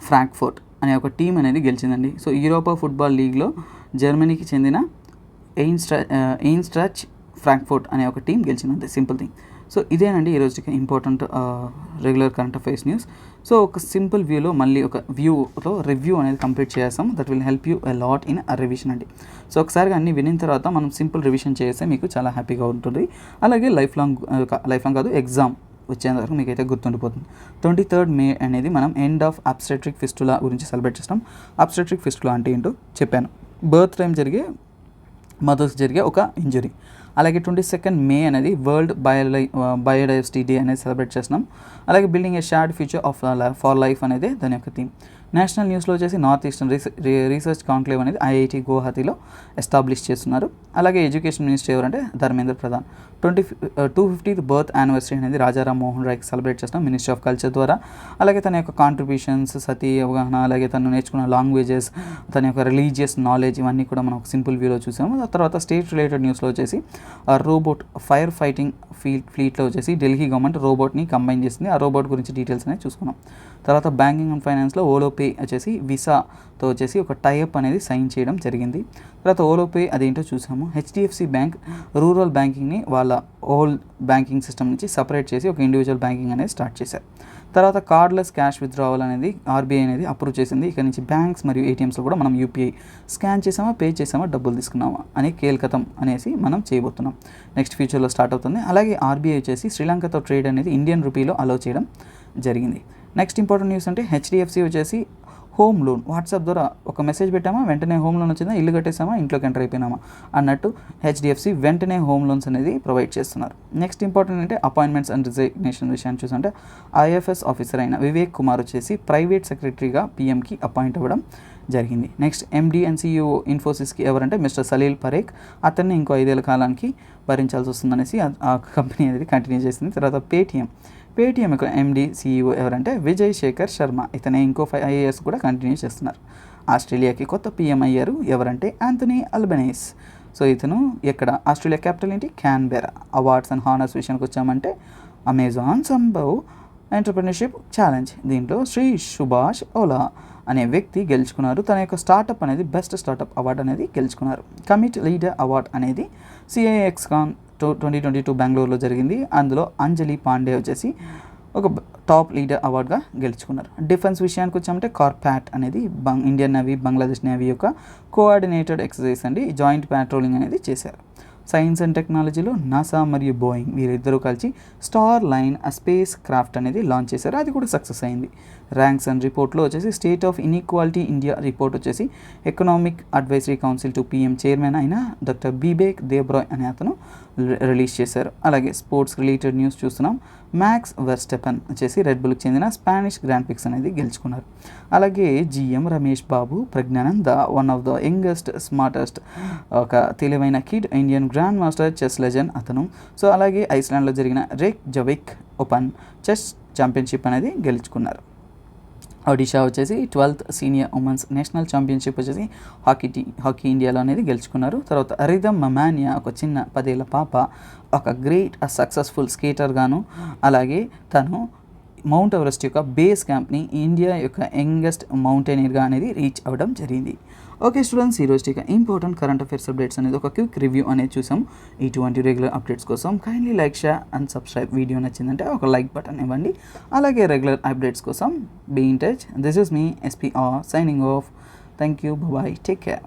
ఫ్రాంక్ఫర్ట్ అనే ఒక టీం అనేది గెలిచిందండి. సో యూరోపా ఫుట్బాల్ లీగ్లో జర్మనీకి చెందిన ఎయిన్స్ట్రాచ్ ఫ్రాంక్ఫర్ట్ అనే ఒక టీం గెలిచిందంటే సింపుల్ థింగ్. సో ఇదేనండి ఈరోజుకి important regular current affairs news. So ఒక సింపుల్ వ్యూలో మళ్ళీ ఒక వ్యూలో రివ్యూ అనేది కంప్లీట్ చేస్తాం. That will help you a lot in revision అండి. సో ఒకసారిగా అన్ని వినిన తర్వాత మనం సింపుల్ రివిజన్ చేస్తే మీకు చాలా హ్యాపీగా ఉంటుంది. అలాగే లైఫ్ లాంగ్ కాదు, ఎగ్జామ్ వచ్చేంత వరకు మీకు అయితే గుర్తుండిపోతుంది. 23rd మే అనేది మనం ఎండ్ ఆఫ్ అబ్స్టెట్రిక్ ఫిస్టులా గురించి సెలబ్రేట్ చేస్తాం. అబ్స్టెట్రిక్ ఫిస్టులా అంటే ఏంటో చెప్పాను. బర్త్ టైం మదర్స్ జరిగే ఒక ఇంజరీ. అలాగే 22nd మే అనేది వరల్డ్ బయోడైవర్సిటీ డే అనేది సెలబ్రేట్ చేస్తున్నాం. అలాగే building A షార్డ్ future for life అనేది దాని యొక్క థీమ్. నేషనల్ న్యూస్లో వచ్చేసి నార్త్ ఈస్టర్న్ రీసెర్చ్ కాంక్లేవ్ అనేది IIT గువాహతిలో ఎస్టాబ్లిష్ చేస్తున్నారు. అలాగే ఎడ్యుకేషన్ మినిస్టర్ ఎవరంటే Dharmendra Pradhan. 250th birth anniversary అనేది రాజారాం మోహన్ రాయ్కి సెలబ్రేట్ చేస్తాం మినిస్ట్రీ ఆఫ్ కల్చర్ ద్వారా. అలాగే తన యొక్క కాంట్రిబ్యూషన్స్, సతీ అవగాహన, అలాగే తను నేర్చుకున్న లాంగ్వేజెస్, తన యొక్క రిలీజియస్ నాలెడ్జ్, ఇవన్నీ కూడా మనం ఒక సింపుల్ వ్యూలో చూసాము. ఆ తర్వాత స్టేట్ రిలేటెడ్ న్యూస్లో వచ్చేసి రోబోట్ ఫైర్ ఫైటింగ్ ఫ్లీట్లో వచ్చేసి ఢిల్లీ గవర్నమెంట్ రోబోట్ని కంబైన్ చేసింది. ఆ రోబోట్ గురించి డీటెయిల్స్ అనేది చూసుకున్నాం. తర్వాత బ్యాంకింగ్ అండ్ ఫైనాన్స్లో ఓలోపే వచ్చేసి విసాతో వచ్చేసి ఒక టైఅప్ అనేది సైన్ చేయడం జరిగింది. తర్వాత ఓలోపే అదేంటో చూసాము. HDFC బ్యాంక్ రూరల్ బ్యాంకింగ్ని వాళ్ళ హోల్ బ్యాంకింగ్ సిస్టమ్ నుంచి సపరేట్ చేసి ఒక ఇండివిజువల్ బ్యాంకింగ్ అనేది స్టార్ట్ చేశారు. తర్వాత కార్డ్లెస్ క్యాష్ విత్డ్రావల్ అనేది RBI అనేది అప్రూవ్ చేసింది. ఇక్కడ నుంచి బ్యాంక్స్ మరియు ATMస్లో కూడా మనం UPI స్కాన్ చేసామా, పే చేసామా, డబ్బులు తీసుకున్నామా అని కేల్కతం అనేసి మనం చేయబోతున్నాం. నెక్స్ట్ ఫ్యూచర్లో స్టార్ట్ అవుతుంది. అలాగే RBI వచ్చేసి శ్రీలంకతో ట్రేడ్ అనేది ఇండియన్ రూపీలో అలౌ చేయడం జరిగింది. నెక్స్ట్ ఇంపార్టెంట్ న్యూస్ అంటే HDFC వచ్చేసి హోమ్ లోన్ వాట్సాప్ ద్వారా ఒక మెసేజ్ పెట్టామా వెంటనే హోమ్ లోన్ వచ్చిందా, ఇల్లు కట్టేసామా, ఇంట్లోకి ఎంటర్ అయిపోయినామా అన్నట్టు హెచ్డిఎఫ్సి వెంటనే హోమ్ లోన్స్ అనేది ప్రొవైడ్ చేస్తున్నారు. నెక్స్ట్ ఇంపార్టెంట్ అంటే అపాయింట్మెంట్స్ అండ్ రిజిగ్నేషన్ విషయాన్ని చూసుకుంటే ఐఎఫ్ఎస్ ఆఫీసర్ అయిన వివేక్ కుమార్ వచ్చేసి ప్రైవేట్ సెక్రటరీగా పీఎంకి అపాయింట్ అవ్వడం జరిగింది. నెక్స్ట్ ఎండి అండ్ సిఇఓ ఇన్ఫోసిస్కి ఎవరంటే మిస్టర్ సలీల్ పరేఖ్. అతన్ని ఇంకో 5 ఏళ్ల కాలానికి భరించాల్సి వస్తుందనేసి ఆ కంపెనీ అనేది కంటిన్యూ చేసింది. తర్వాత పేటీఎం యొక్క ఎండి సిఇఓ ఎవరంటే విజయ్ శేఖర్ శర్మ. ఇతనే ఇంకో 5 years కూడా కంటిన్యూ చేస్తున్నారు. ఆస్ట్రేలియాకి కొత్త పీఎం అయ్యారు ఎవరంటే యాంథనీ అల్బనీస్. సో ఇతను ఎక్కడ ఆస్ట్రేలియా క్యాపిటల్ ఏంటి క్యాన్బెరా. అవార్డ్స్ అండ్ హానర్స్ విషయానికి వచ్చామంటే అమెజాన్ సంభవ్ ఎంటర్‌ప్రెన్యూర్‌షిప్ ఛాలెంజ్ దీంట్లో శ్రీ సుభాష్ ఓలా అనే వ్యక్తి గెలుచుకున్నారు. తన యొక్క స్టార్టప్ అనేది బెస్ట్ స్టార్టప్ అవార్డు అనేది గెలుచుకున్నారు. కమిట్ లీడర్ అవార్డ్ అనేది CIXCon 2022 బెంగళూరులో జరిగింది. అందులో అంజలి పాండే వచ్చేసి ఒక టాప్ లీడర్ అవార్డుగా గెలుచుకున్నారు. డిఫెన్స్ విషయానికి వచ్చామంటే కార్పాట్ అనేది ఇండియన్ నేవీ బంగ్లాదేశ్ నేవీ యొక్క కోఆర్డినేటెడ్ ఎక్సర్సైజ్ అండి. జాయింట్ ప్యాట్రోలింగ్ అనేది చేశారు. సైన్స్ అండ్ టెక్నాలజీలో నాసా మరియు బోయింగ్ వీరిద్దరూ కలిసి స్టార్ లైన్ స్పేస్ క్రాఫ్ట్ అనేది లాంచ్ చేశారు. అది కూడా సక్సెస్ అయింది. ర్యాంక్స్ అండ్ రిపోర్ట్లో వచ్చేసి state of inequality India report వచ్చేసి economic advisory council to PM chairman అయిన డాక్టర్ బిబేక్ దేబ్రాయ్ అనే అతను రిలీజ్ చేశారు. అలాగే స్పోర్ట్స్ రిలేటెడ్ న్యూస్ చూస్తున్నాం. మ్యాక్స్ వెర్స్టెపెన్ వచ్చేసి రెడ్ బుల్కి చెందిన స్పానిష్ గ్రాండ్ ప్రిక్స్ అనేది గెలుచుకున్నారు. అలాగే GM Ramesh Babu Praggnanandhaa one of the youngest smartest ఒక తెలివైన kid Indian grand master chess legend అతను. సో అలాగే ఐస్లాండ్లో జరిగిన రేక్జవిక్ ఓపెన్ చెస్ ఛాంపియన్షిప్ అనేది గెలుచుకున్నారు. ఒడిషా వచ్చేసి 12th senior women's national championship వచ్చేసి హాకీ ఇండియాలో అనేది గెలుచుకున్నారు. తర్వాత రిధమ్ మమానియా ఒక చిన్న 10 ఏళ్ల పాప ఒక గ్రేట్ సక్సెస్ఫుల్ స్కేటర్ గాను అలాగే తను మౌంట్ ఎవరెస్ట్ యొక్క బేస్ క్యాంప్ని ఇండియా యొక్క యంగెస్ట్ మౌంటైనర్గా అనేది రీచ్ అవ్వడం జరిగింది. ఓకే స్టూడెంట్స్, ఈ రోజు ఇంపార్టెంట్ కరెంట్ అఫైర్స్ అప్డేట్స్ అనేది ఒక క్విక్ రివ్యూ అనేది చూసాం. ఇటువంటి రెగ్యులర్ అప్డేట్స్ కోసం kindly like share and subscribe. Video నచ్చిందంటే ఒక లైక్ బటన్ ఇవ్వండి. అలాగే రెగ్యులర్ అప్డేట్స్ కోసం be in touch. This is me SPR signing off. Thank you, bye, take care.